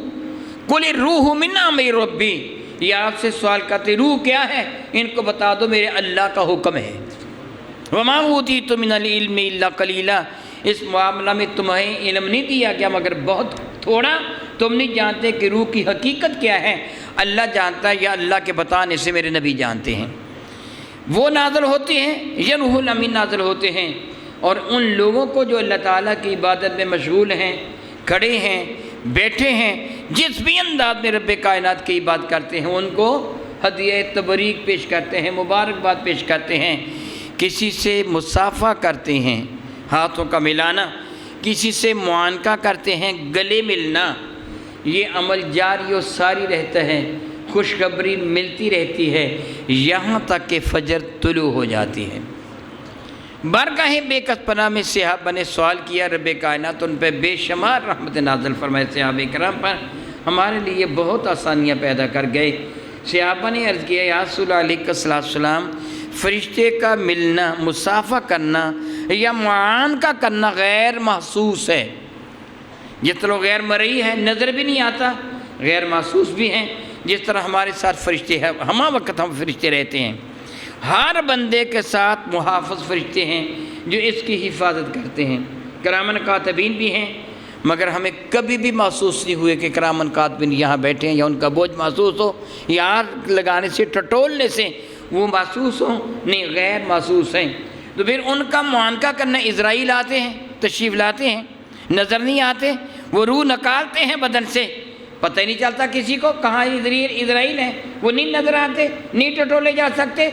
قل الروح من امر ربی، یہ آپ سے سوال کرتے روح کیا ہے، ان کو بتا دو میرے اللہ کا حکم ہے۔ وما اوتیتم من العلم الا قلیلا، اس معاملہ میں تمہیں علم نہیں دیا گیا مگر بہت تھوڑا، تم نہیں جانتے کہ روح کی حقیقت کیا ہے، اللہ جانتا ہے یا اللہ کے بتانے سے میرے نبی جانتے ہیں۔ وہ نازل ہوتے ہیں، یہ روح الامین نازل ہوتے ہیں، اور ان لوگوں کو جو اللہ تعالیٰ کی عبادت میں مشغول ہیں، کھڑے ہیں، بیٹھے ہیں، جس بھی انداز میں رب کائنات کی عبادت کرتے ہیں، ان کو ہدیہ تبریک پیش کرتے ہیں، مبارکباد پیش کرتے ہیں، کسی سے مصافحہ کرتے ہیں، ہاتھوں کا ملانا، کسی سے معانقہ کرتے ہیں، گلے ملنا، یہ عمل جاری و ساری رہتا ہے، خوشخبری ملتی رہتی ہے یہاں تک کہ فجر طلوع ہو جاتی ہے۔ بارگاہ بے کس پناہ میں صحابہ نے سوال کیا، رب کائنات ان پہ بے شمار رحمت نازل فرمائے صحابہ کرام پر، ہمارے لیے بہت آسانیاں پیدا کر گئے۔ صحابہ نے عرض کیا یا رسول اللہ علیہ السلام، فرشتے کا ملنا، مصافحہ کرنا یا معانقہ کرنا غیر محسوس ہے، جس طرح غیر مرئی ہے، نظر بھی نہیں آتا، غیر محسوس بھی ہیں، جس طرح ہمارے ساتھ فرشتے ہیں، ہمہ وقت ہم فرشتے رہتے ہیں۔ ہر بندے کے ساتھ محافظ فرشتے ہیں جو اس کی حفاظت کرتے ہیں، کرامن کاتبین بھی ہیں، مگر ہمیں کبھی بھی محسوس نہیں ہوئے کہ کرامن کاتبین یہاں بیٹھے ہیں یا ان کا بوجھ محسوس ہو، یا آگ لگانے سے ٹٹولنے سے وہ محسوس ہوں، نہیں، غیر محسوس ہیں۔ تو پھر ان کا معانقہ کرنا، اسرائیل آتے ہیں، تشریف لاتے ہیں، نظر نہیں آتے، وہ روح نکالتے ہیں بدن سے، پتہ ہی نہیں چلتا کسی کو کہاں اسرائیل ہیں، وہ نہیں نظر آتے، نہیں ٹٹولے جا سکتے،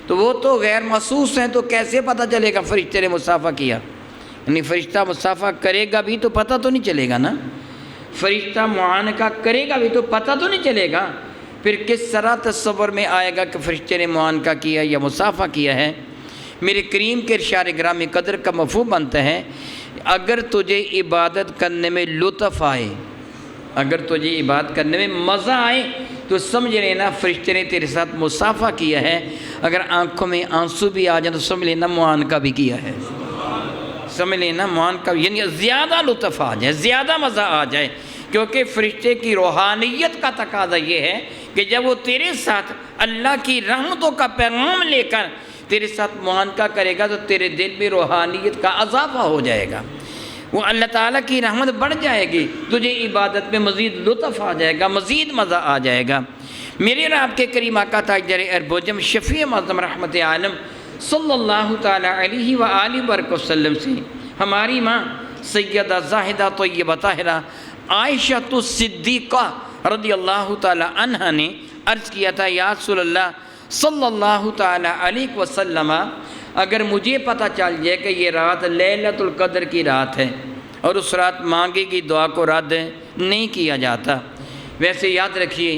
تو وہ تو غیر محسوس ہیں، تو کیسے پتہ چلے گا فرشتے نے مصافحہ کیا؟ یعنی فرشتہ مصافحہ کرے گا بھی تو پتہ تو نہیں چلے گا نا، فرشتہ معانقہ کرے گا بھی تو پتہ تو نہیں چلے گا، پھر کس طرح تصور میں آئے گا کہ فرشتے نے معانقہ کیا یا مصافحہ کیا ہے؟ میرے کریم کے ارشاد گرامی قدر کا مفہوم بنتا ہے، اگر تجھے عبادت کرنے میں لطف آئے، اگر تجھے عبادت کرنے میں مزہ آئے تو سمجھ لینا فرشتے نے تیرے ساتھ مصافحہ کیا ہے، اگر آنکھوں میں آنسو بھی آ جائیں تو سمجھ لینا معانقہ بھی کیا ہے، سمجھ لینا معانقہ، یعنی زیادہ لطف آ جائے، زیادہ مزہ آ جائے، کیونکہ فرشتے کی روحانیت کا تقاضا یہ ہے کہ جب وہ تیرے ساتھ اللہ کی رحمتوں کا پیغام لے کر تیرے ساتھ معانقہ کرے گا تو تیرے دل میں روحانیت کا اضافہ ہو جائے گا، وہ اللہ تعالیٰ کی رحمت بڑھ جائے گی، تجھے عبادت میں مزید لطف آ جائے گا، مزید مزہ آ جائے گا۔ میرے اور آپ کے کریم آقا تاجدار عرب و عجم شفیع معظم رحمت عالم صلی اللہ تعالیٰ علیہ وآلہ وسلم سے ہماری ماں سیدہ زاہدہ طیبہ طاہرہ عائشہ الصدیقہ رضی اللہ تعالیٰ عنہ نے عرض کیا تھا، یا رسول اللہ صلی اللہ تعالیٰ علیہ وسلم، اگر مجھے پتہ چل جائے کہ یہ رات لیلۃ القدر کی رات ہے اور اس رات مانگے کی دعا کو رد نہیں کیا جاتا، ویسے یاد رکھیے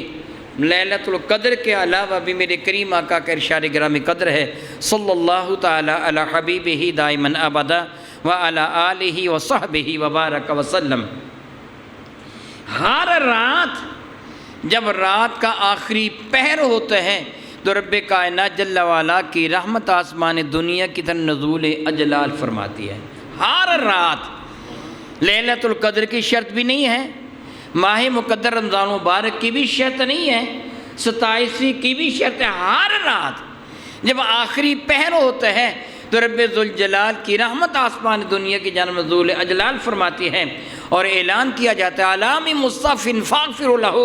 لیلۃ القدر کے علاوہ بھی میرے کریم آقا کا ارشاد گرامی قدر ہے صلی اللہ تعالیٰ علی حبیبہ دائماً ابدا وعلی آلہ وصحبہ وبارک وسلم، ہر رات جب رات کا آخری پہر ہوتا ہے تو رب کائنات جل وعلا کی رحمت آسمان دنیا کی طرف نزول اجلال فرماتی ہے۔ ہر رات لیلۃ القدر کی شرط بھی نہیں ہے، ماہ مقدر رمضان مبارک کی بھی شرط نہیں ہے، 27ویں کی بھی شرط ہے، ہر رات جب آخری پہر ہوتا ہے تو رب ذوالجلال کی رحمت آسمان دنیا کی جانب نزول اجلال فرماتی ہے، اور اعلان کیا جاتا ہے علامی مصطفین فاغفر لہ،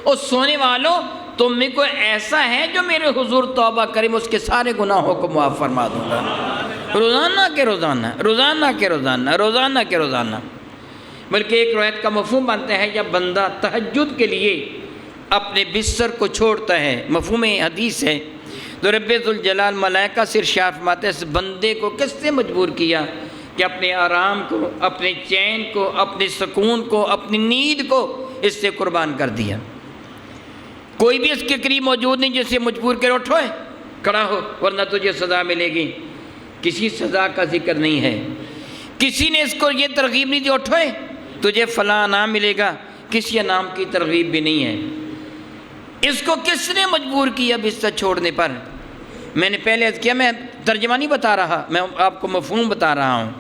اور سونے والوں تم میں کوئی ایسا ہے جو میرے حضور توبہ کرے میں اس کے سارے گناہوں کو معاف فرما دوں گا، روزانہ کے روزانہ، روزانہ کے روزانہ، روزانہ کے روزانہ۔ بلکہ ایک روایت کا مفہوم بنتا ہے جب بندہ تہجد کے لیے اپنے بستر کو چھوڑتا ہے، مفہوم حدیث ہے، تو رب ذوالجلال ملائکہ سے ارشاد فرماتے ہیں اس بندے کو کس نے مجبور کیا کہ اپنے آرام کو، اپنے چین کو، اپنے سکون کو، اپنی نیند کو اس سے قربان کر دیا۔ کوئی بھی اس کے قریب موجود نہیں جسے مجبور کرے اٹھو کھڑا ہو ورنہ تجھے سزا ملے گی، کسی سزا کا ذکر نہیں ہے۔ کسی نے اس کو یہ ترغیب نہیں دی اٹھو تجھے فلاں انعام ملے گا، کسی انعام کی ترغیب بھی نہیں ہے۔ اس کو کس نے مجبور کیا بستر چھوڑنے پر؟ میں نے پہلے عرض کیا، میں ترجمہ نہیں بتا رہا، میں آپ کو مفہوم بتا رہا ہوں۔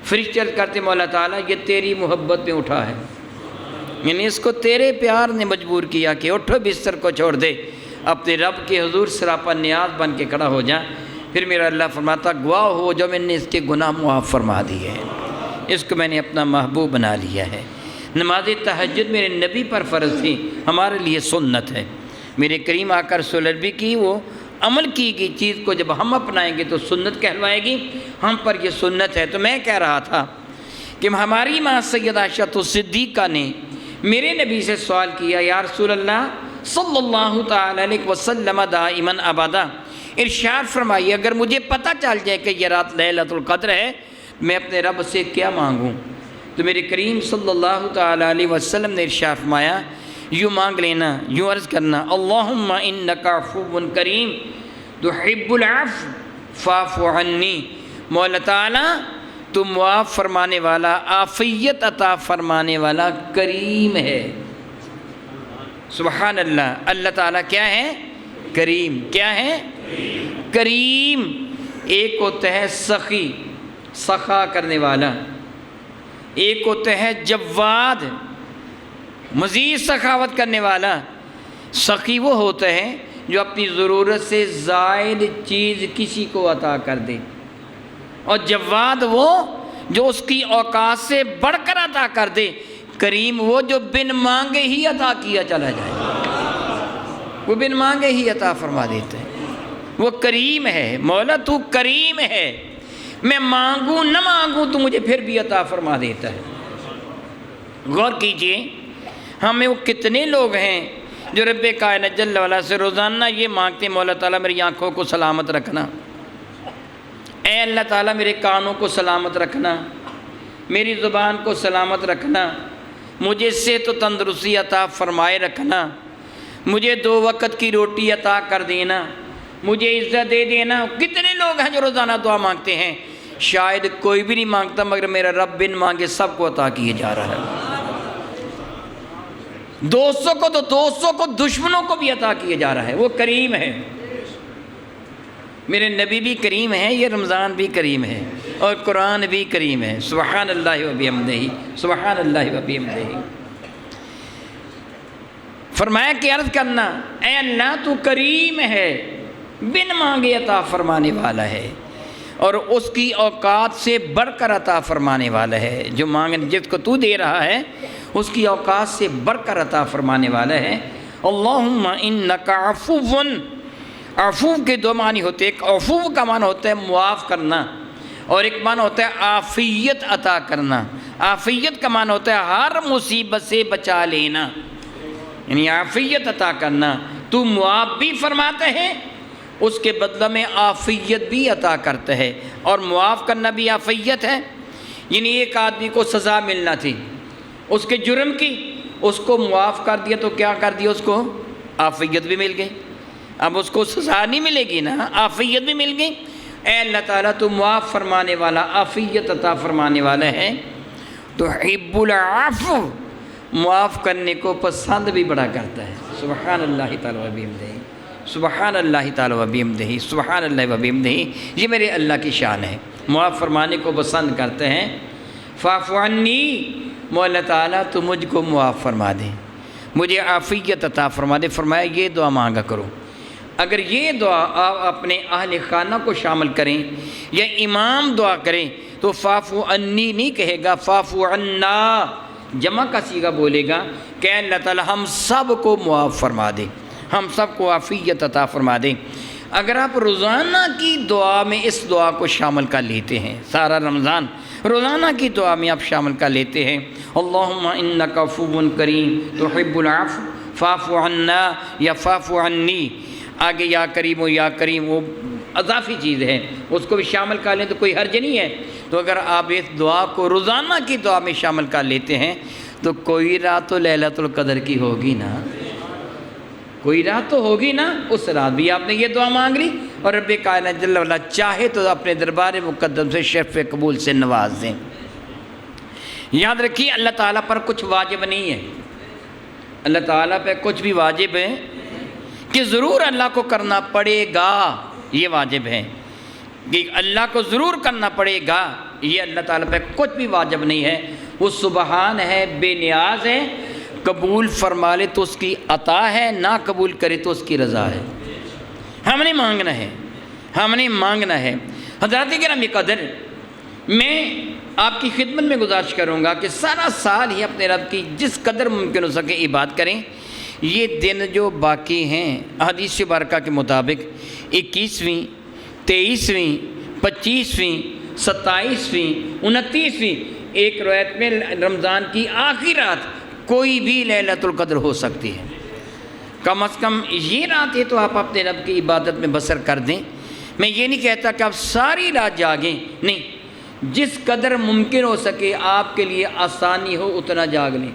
فرشتے عرض کرتے مولا تعالیٰ یہ تیری محبت میں اٹھا ہے، یعنی اس کو تیرے پیار نے مجبور کیا کہ اٹھو بستر کو چھوڑ دے، اپنے رب کے حضور سراپا نیاز بن کے کھڑا ہو جا۔ پھر میرا اللہ فرماتا گواہ ہو جو میں نے اس کے گناہ معاف فرما دیے ہیں، اس کو میں نے اپنا محبوب بنا لیا ہے۔ نماز تہجد میرے نبی پر فرض تھی، ہمارے لیے سنت ہے۔ میرے کریم آقا رسول اللہ کی وہ عمل کی گئی چیز کو جب ہم اپنائیں گے تو سنت کہلوائے گی، ہم پر یہ سنت ہے۔ تو میں کہہ رہا تھا کہ ہماری ماں سیدہ عائشہ صدیقہ نے میرے نبی سے سوال کیا، یا رسول اللہ صلی اللہ تعالی علیہ وسلم دائماً ابدا، ارشاد فرمائیے اگر مجھے پتہ چل جائے کہ یہ رات لیلۃ القدر ہے میں اپنے رب سے کیا مانگوں؟ تو میرے کریم صلی اللہ تعالی علیہ وسلم نے ارشاد فرمایا یوں مانگ لینا، یوں عرض کرنا، اللہم انک عفو کریم تحب العفو فاعف عنی، مولا تعالیٰ تو معاف فرمانے والا، عافیت عطا فرمانے والا کریم ہے۔ سبحان اللہ، اللہ تعالیٰ کیا ہے؟ کریم۔ کیا ہے؟ کریم۔ ایک ہوتا ہے سخی، سخا کرنے والا، ایک ہوتا ہے جواد، مزید سخاوت کرنے والا۔ سخی وہ ہوتا ہے جو اپنی ضرورت سے زائد چیز کسی کو عطا کر دے، اور جواد وہ جو اس کی اوقات سے بڑھ کر عطا کر دے۔ کریم وہ جو بن مانگے ہی عطا کیا چلا جائے، وہ بن مانگے ہی عطا فرما دیتا ہے، وہ کریم ہے۔ مولا تو کریم ہے، میں مانگوں نہ مانگوں تو مجھے پھر بھی عطا فرما دیتا ہے۔ غور کیجئے ہمیں وہ کتنے لوگ ہیں جو رب کائنات جل وعلا سے روزانہ یہ مانگتے ہیں مولا تعالیٰ میری آنکھوں کو سلامت رکھنا، اے اللہ تعالیٰ میرے کانوں کو سلامت رکھنا، میری زبان کو سلامت رکھنا، مجھے صحت و تندرستی عطا فرمائے رکھنا، مجھے 2 وقت کی روٹی عطا کر دینا، مجھے عزت دے دینا۔ کتنے لوگ ہیں جو روزانہ دعا مانگتے ہیں؟ شاید کوئی بھی نہیں مانگتا، مگر میرا رب بن مانگے سب کو عطا کیے جا رہا ہے۔ دوستوں کو تو دوستوں کو، دشمنوں کو بھی عطا کیے جا رہا ہے، وہ کریم ہے۔ میرے نبی بھی کریم ہیں، یہ رمضان بھی کریم ہے، اور قرآن بھی کریم ہے۔ سبحان اللہ و بحمدہ، سبحان اللہ و بحمدہ۔ فرمایا کہ عرض کرنا اے اللہ تو کریم ہے، بن مانگے عطا فرمانے والا ہے، اور اس کی اوقات سے بڑھ کر عطا فرمانے والا ہے۔ جو مانگ جس کو تو دے رہا ہے اس کی اوقات سے بڑھ کر عطا فرمانے والا ہے۔ اللہم انک عفو، عفو کے 2 معنی ہوتے ہیں، ایک عفو کا معنی ہوتا ہے معاف کرنا، اور ایک معنی ہوتا ہے عافیت عطا کرنا۔ عافیت کا معنی ہوتا ہے ہر مصیبت سے بچا لینا، یعنی عافیت عطا کرنا۔ تو معاف بھی فرماتا ہے، اس کے بدلہ میں عافیت بھی عطا کرتا ہے، اور معاف کرنا بھی عافیت ہے۔ یعنی ایک آدمی کو سزا ملنا تھی اس کے جرم کی، اس کو معاف کر دیا تو کیا کر دیا؟ اس کو عافیت بھی مل گئی۔ اب اس کو سزا نہیں ملے گی نا، عافیت بھی مل گئی۔ اے اللہ تعالیٰ تو معاف فرمانے والا، عافیت عطا فرمانے والا ہے۔ تو تحب العفو، معاف کرنے کو پسند بھی بڑا کرتا ہے۔ سبحان اللہ تعالی و بحمدہ، سبحان اللہ تعالی و بحمدہ، سبحان اللہ و بحمدہ۔ یہ میرے اللہ کی شان ہے، معاف فرمانے کو پسند کرتے ہیں۔ فاعف عنی، مولا تعالیٰ تو مجھ کو معاف فرما دے، مجھے عافیت عطا فرما دے۔ فرمایا یہ دعا مانگا کرو۔ اگر یہ دعا آپ اپنے اہل خانہ کو شامل کریں یا امام دعا کریں تو فاعف عنی نہیں کہے گا، فاعف عنا جمع کا صیغہ بولے گا کہ اللہ تعالیٰ ہم سب کو معاف فرما دے، ہم سب کو عافیت عطا فرما دے۔ اگر آپ روزانہ کی دعا میں اس دعا کو شامل کر لیتے ہیں، سارا رمضان روزانہ کی دعا میں آپ شامل کر لیتے ہیں، اللہم انک عفو کریم تحب العفو فاعف عنا یا فاعف عنی، آگے یا کریم و یا کریم وہ اضافی چیز ہے، اس کو بھی شامل کر لیں تو کوئی حرج نہیں ہے۔ تو اگر آپ اس دعا کو روزانہ کی دعا میں شامل کر لیتے ہیں تو کوئی رات تو لیلۃ القدر کی ہوگی نا، کوئی رات تو ہوگی نا، اس رات بھی آپ نے یہ دعا مانگ لی، اور رب کائنات جل وعلا چاہے تو اپنے دربار مقدم سے شرف قبول سے نواز دیں۔ یاد رکھیے اللہ تعالیٰ پر کچھ واجب نہیں ہے، اللہ تعالیٰ پہ کچھ بھی واجب ہے کہ ضرور اللہ کو کرنا پڑے گا، یہ واجب ہے کہ اللہ کو ضرور کرنا پڑے گا، یہ اللہ تعالیٰ پہ کچھ بھی واجب نہیں ہے۔ وہ سبحان ہے، بے نیاز ہے، قبول فرما لے تو اس کی عطا ہے، نہ قبول کرے تو اس کی رضا ہے۔ ہم نے مانگنا ہے، ہم نے مانگنا ہے۔ حضرات کرام قدر، میں آپ کی خدمت میں گزارش کروں گا کہ سارا سال ہی اپنے رب کی جس قدر ممکن ہو سکے عبادت کریں۔ یہ دن جو باقی ہیں احادیث مبارکہ کے مطابق 21ویں، 23ویں، 25ویں، 27ویں، 29ویں، ایک روایت میں رمضان کی آخری رات کوئی بھی لیلۃ القدر ہو سکتی ہے۔ کم از کم یہ رات ہے تو آپ اپنے رب کی عبادت میں بسر کر دیں۔ میں یہ نہیں کہتا کہ آپ ساری رات جاگیں، نہیں، جس قدر ممکن ہو سکے آپ کے لیے آسانی ہو اتنا جاگ لیں۔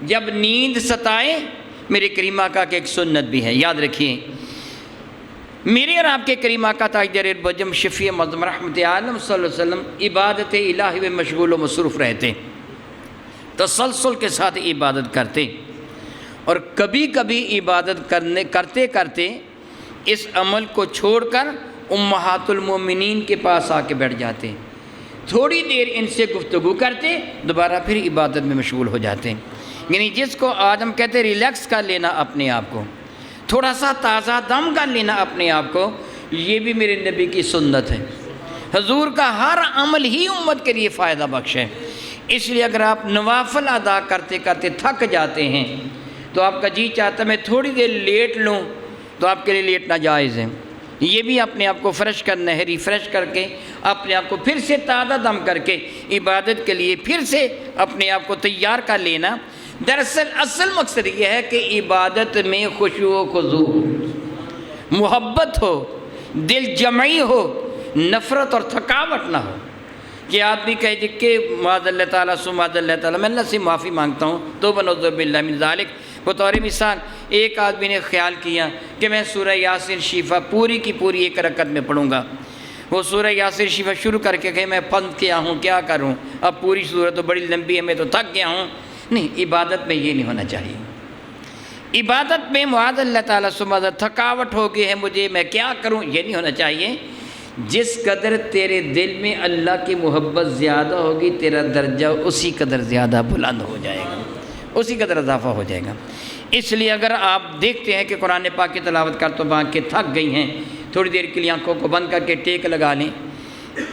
جب نیند ستائے، میرے کریم آقا کی ایک سنت بھی ہے، یاد رکھیے، میرے اور آپ کے کریم آقا تاجدار بجم شفیع معظم رحمت عالم صلی اللہ علیہ وسلم عبادت الہی میں مشغول و مصروف رہتے، تسلسل کے ساتھ عبادت کرتے، اور کبھی کبھی عبادت کرتے کرتے اس عمل کو چھوڑ کر امہات المومنین کے پاس آ کے بیٹھ جاتے، تھوڑی دیر ان سے گفتگو کرتے، دوبارہ پھر عبادت میں مشغول ہو جاتے۔ یعنی جس کو آج ہم کہتے ہیں ریلیکس کر لینا اپنے آپ کو، تھوڑا سا تازہ دم کر لینا اپنے آپ کو، یہ بھی میرے نبی کی سنت ہے۔ حضور کا ہر عمل ہی امت کے لیے فائدہ بخش ہے، اس لیے اگر آپ نوافل ادا کرتے کرتے تھک جاتے ہیں تو آپ کا جی چاہتا ہے میں تھوڑی دیر لیٹ لوں، تو آپ کے لیے لیٹنا جائز ہے۔ یہ بھی اپنے آپ کو فریش کرنا ہے، ریفریش کر کے اپنے آپ کو پھر سے تازہ دم کر کے عبادت کے لیے پھر سے اپنے آپ کو تیار کر لینا۔ دراصل اصل مقصد یہ ہے کہ عبادت میں خشوع و خضوع ہو، محبت ہو، دل جمعی ہو، نفرت اور تھکاوٹ نہ ہو کہ آدمی کہے جی کہ معاذ اللہ تعالیٰ معاذ اللہ تعالیٰ، میں اللہ سے معافی مانگتا ہوں، توبہ نعوذ باللہ من ذالک۔ بطور مثال ایک آدمی نے خیال کیا کہ میں سورہ یاسین شیفہ پوری کی پوری ایک رکعت میں پڑھوں گا، وہ سورہ یاسین شیفہ شروع کر کے کہ میں پھنس گیا ہوں، کیا کروں، اب پوری سورہ تو بڑی لمبی ہے، میں تو تھک گیا ہوں۔ نہیں، عبادت میں یہ نہیں ہونا چاہیے۔ عبادت میں معاذ اللہ تعالیٰ سبحانہ تھکاوٹ ہو گئی ہے مجھے، میں کیا کروں، یہ نہیں ہونا چاہیے۔ جس قدر تیرے دل میں اللہ کی محبت زیادہ ہوگی، تیرا درجہ اسی قدر زیادہ بلند ہو جائے گا، اسی قدر اضافہ ہو جائے گا۔ اس لیے اگر آپ دیکھتے ہیں کہ قرآن پاک کی تلاوت کر تو آنکھیں تھک گئی ہیں، تھوڑی دیر کے لیے آنکھوں کو بند کر کے ٹیک لگا لیں،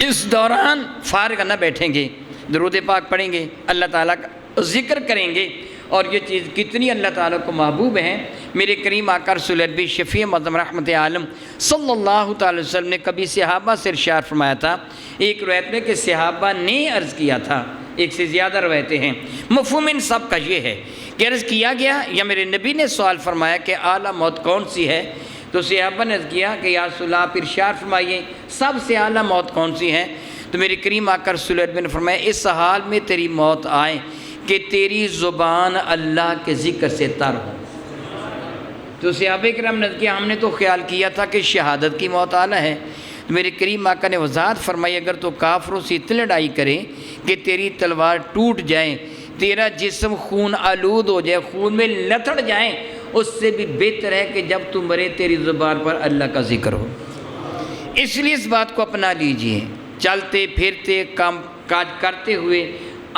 اس دوران فارغ نہ بیٹھیں گے، درود پاک پڑھیں گے، اللہ تعالیٰ کا ذکر کریں گے، اور یہ چیز کتنی اللہ تعالیٰ کو محبوب ہے۔ میرے کریم آقا رسول عربی شفیع معظم رحمت عالم صلی اللہ تعالی وسلم نے کبھی صحابہ سے ارشاد فرمایا تھا، ایک روایت میں کہ صحابہ نے عرض کیا تھا، ایک سے زیادہ روایتیں ہیں، مفہوم ان سب کا یہ ہے کہ عرض کیا گیا یا میرے نبی نے سوال فرمایا کہ اعلیٰ موت کون سی ہے، تو صحابہ نے عرض کیا کہ یا رسول اللہ آپ ارشاد فرمائیے سب سے اعلیٰ موت کون سی ہے، تو میرے کریم آقا رسول عربی نے فرمایا اس حال میں تیری موت آئے کہ تیری زبان اللہ کے ذکر سے تر ہو۔ تو صحابہ کرام نے کیا ہم نے تو خیال کیا تھا کہ شہادت کی موت اعلیٰ ہے، تو میرے کریم آقا نے وضاحت فرمائی اگر تو کافروں سے اتنی لڑائی کرے کہ تیری تلوار ٹوٹ جائے، تیرا جسم خون آلود ہو جائے، خون میں لتڑ جائے، اس سے بھی بہتر ہے کہ جب تو مرے تیری زبان پر اللہ کا ذکر ہو۔ اس لیے اس بات کو اپنا لیجئے، چلتے پھرتے کام کاج کرتے ہوئے،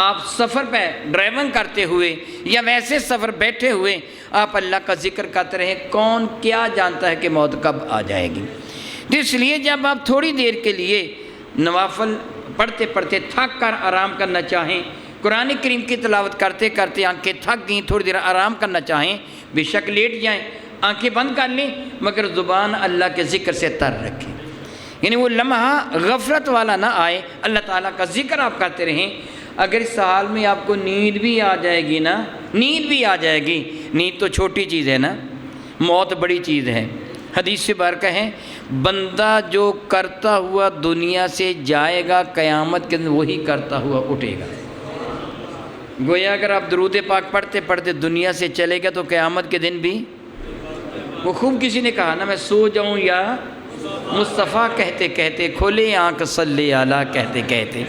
آپ سفر پہ ڈرائیونگ کرتے ہوئے یا ویسے سفر بیٹھے ہوئے آپ اللہ کا ذکر کرتے رہیں، کون کیا جانتا ہے کہ موت کب آ جائے گی۔ تو اس لیے جب آپ تھوڑی دیر کے لیے نوافل پڑھتے پڑھتے تھک کر آرام کرنا چاہیں، قرآن کریم کی تلاوت کرتے کرتے آنکھیں تھک گئیں، تھوڑی دیر آرام کرنا چاہیں، بے شک لیٹ جائیں، آنکھیں بند کر لیں، مگر زبان اللہ کے ذکر سے تر رکھیں، یعنی وہ لمحہ غفلت والا نہ آئے، اللہ تعالیٰ کا ذکر آپ کرتے رہیں۔ اگر اس حال میں آپ کو نیند بھی آ جائے گی نا، نیند بھی آ جائے گی، نیند تو چھوٹی چیز ہے نا، موت بڑی چیز ہے۔ حدیث سے بارکہ ہے بندہ جو کرتا ہوا دنیا سے جائے گا قیامت کے دن وہی کرتا ہوا اٹھے گا۔ گویا اگر آپ درود پاک پڑھتے پڑھتے دنیا سے چلے گا تو قیامت کے دن بھی وہ خوب کسی نے کہا نا، میں سو جاؤں یا مصطفیٰ کہتے کہتے، کھولے آنکھ صلی اعلیٰ کہتے کہتے،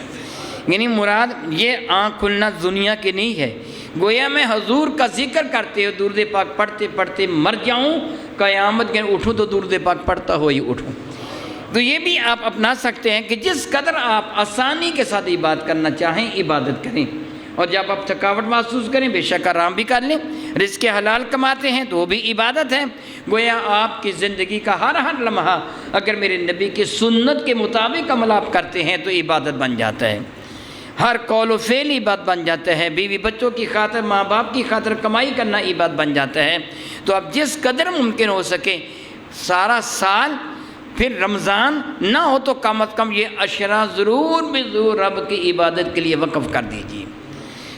یعنی مراد یہ آنکھ کھلنا دنیا کی نہیں ہے، گویا میں حضور کا ذکر کرتے ہو درود پاک پڑھتے پڑھتے مر جاؤں، قیامت کے اٹھوں تو درود پاک پڑھتا ہو ہی اٹھوں۔ تو یہ بھی آپ اپنا سکتے ہیں کہ جس قدر آپ آسانی کے ساتھ عبادت کرنا چاہیں عبادت کریں، اور جب آپ تھکاوٹ محسوس کریں بے شک آرام بھی کر لیں، رزق حلال کماتے ہیں تو وہ بھی عبادت ہے۔ گویا آپ کی زندگی کا ہر ہر لمحہ اگر میرے نبی کی سنت کے مطابق عمل آپ کرتے ہیں تو عبادت بن جاتا ہے، ہر قول و فعل عبادت بن جاتا ہے، بیوی بچوں کی خاطر ماں باپ کی خاطر کمائی کرنا عبادت بن جاتا ہے۔ تو اب جس قدر ممکن ہو سکے سارا سال، پھر رمضان نہ ہو تو کم از کم یہ عشرہ ضرور بھی ضرور رب کی عبادت کے لیے وقف کر دیجیے،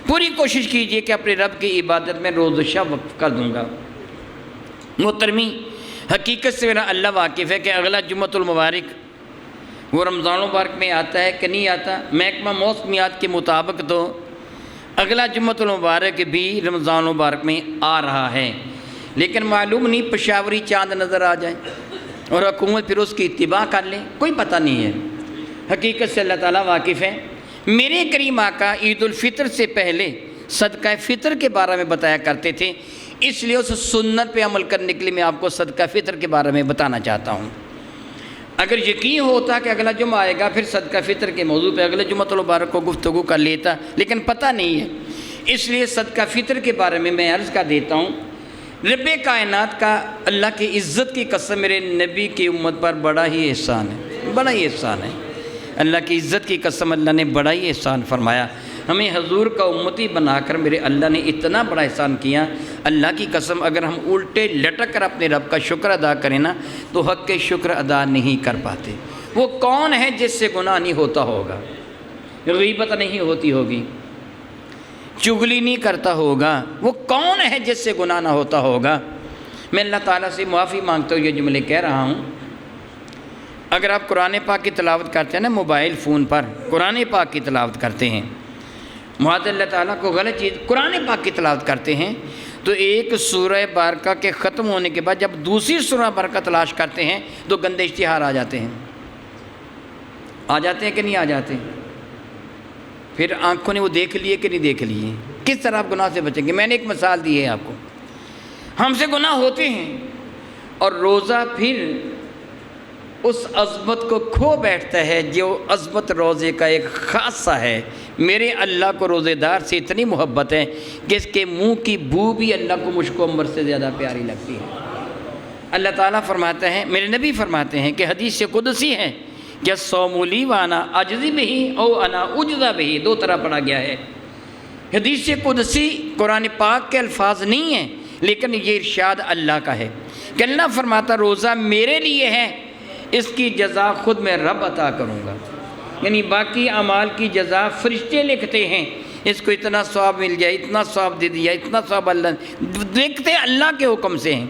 پوری کوشش کیجئے کہ اپنے رب کی عبادت میں روز و شب وقف کر دوں گا۔ محترمی، حقیقت سے میرا اللہ واقف ہے کہ اگلا جمعۃ المبارک وہ رمضان المبارک میں آتا ہے کہ نہیں آتا۔ محکمہ موسمیات کے مطابق تو اگلا جمعۃ المبارک بھی رمضان المبارک میں آ رہا ہے، لیکن معلوم نہیں پشاوری چاند نظر آ جائے اور حکومت پھر اس کی اتباع کر لیں، کوئی پتہ نہیں ہے۔ حقیقت سے اللہ تعالیٰ واقف ہے۔ میرے کریم آقا عید الفطر سے پہلے صدقہ فطر کے بارے میں بتایا کرتے تھے، اس لیے اس سنت پہ عمل کرنے کے لیے میں آپ کو صدقہ فطر کے بارے میں بتانا چاہتا ہوں۔ اگر یقین ہوتا کہ اگلا جمعہ آئے گا پھر صدقہ فطر کے موضوع پہ اگلے جمعۃ المبارک کو گفتگو کر لیتا، لیکن پتہ نہیں ہے، اس لیے صدقہ فطر کے بارے میں عرض کر دیتا ہوں۔ رب کائنات کا اللہ کی عزت کی قسم میرے نبی کی امت پر بڑا ہی احسان ہے، بڑا ہی احسان ہے۔ اللہ کی عزت کی قسم اللہ نے بڑا ہی احسان فرمایا، ہمیں حضور کا امتی بنا کر میرے اللہ نے اتنا بڑا احسان کیا۔ اللہ کی قسم اگر ہم الٹے لٹک کر اپنے رب کا شکر ادا کریں نا تو حق کے شکر ادا نہیں کر پاتے۔ وہ کون ہے جس سے گناہ نہیں ہوتا ہوگا، غیبت نہیں ہوتی ہوگی، چغلی نہیں کرتا ہوگا، وہ کون ہے جس سے گناہ نہ ہوتا ہوگا؟ میں اللہ تعالیٰ سے معافی مانگتا ہوں یہ جملے کہہ رہا ہوں۔ اگر آپ قرآن پاک کی تلاوت کرتے ہیں نا، موبائل فون پر قرآن پاک کی تلاوت کرتے ہیں، معاذ اللہ تعالیٰ کو غلط چیز قرآن پاک کی تلاوت کرتے ہیں، تو ایک سورہ بارکہ کے ختم ہونے کے بعد جب دوسری سورہ بارکہ تلاش کرتے ہیں تو گندے اشتہار آ جاتے ہیں، آ جاتے ہیں کہ نہیں آ جاتے؟ پھر آنکھوں نے وہ دیکھ لیے کہ نہیں دیکھ لیے، کس طرح آپ گناہ سے بچیں گے؟ میں نے ایک مثال دی ہے آپ کو، ہم سے گناہ ہوتے ہیں اور روزہ پھر اس عظمت کو کھو بیٹھتا ہے جو عظمت روزے کا ایک خاصہ ہے۔ میرے اللہ کو روزے دار سے اتنی محبت ہے کہ اس کے منہ کی بو بھی اللہ کو مشک و عنبر سے زیادہ پیاری لگتی ہے۔ اللہ تعالیٰ فرماتا ہے، میرے نبی فرماتے ہیں کہ حدیث قدسی ہے کہ الصوم لی وانا اجزی بہ او انا اجزا بہ، دو طرح پڑھا گیا ہے۔ حدیث قدسی قرآن پاک کے الفاظ نہیں ہیں، لیکن یہ ارشاد اللہ کا ہے کہ اللہ فرماتا روزہ میرے لیے ہے، اس کی جزا خود میں رب عطا کروں گا، یعنی باقی اعمال کی جزا فرشتے لکھتے ہیں، اس کو اتنا ثواب مل جائے، اتنا ثواب دے دیا، اتنا ثواب اللہ لکھتے اللہ کے حکم سے ہیں،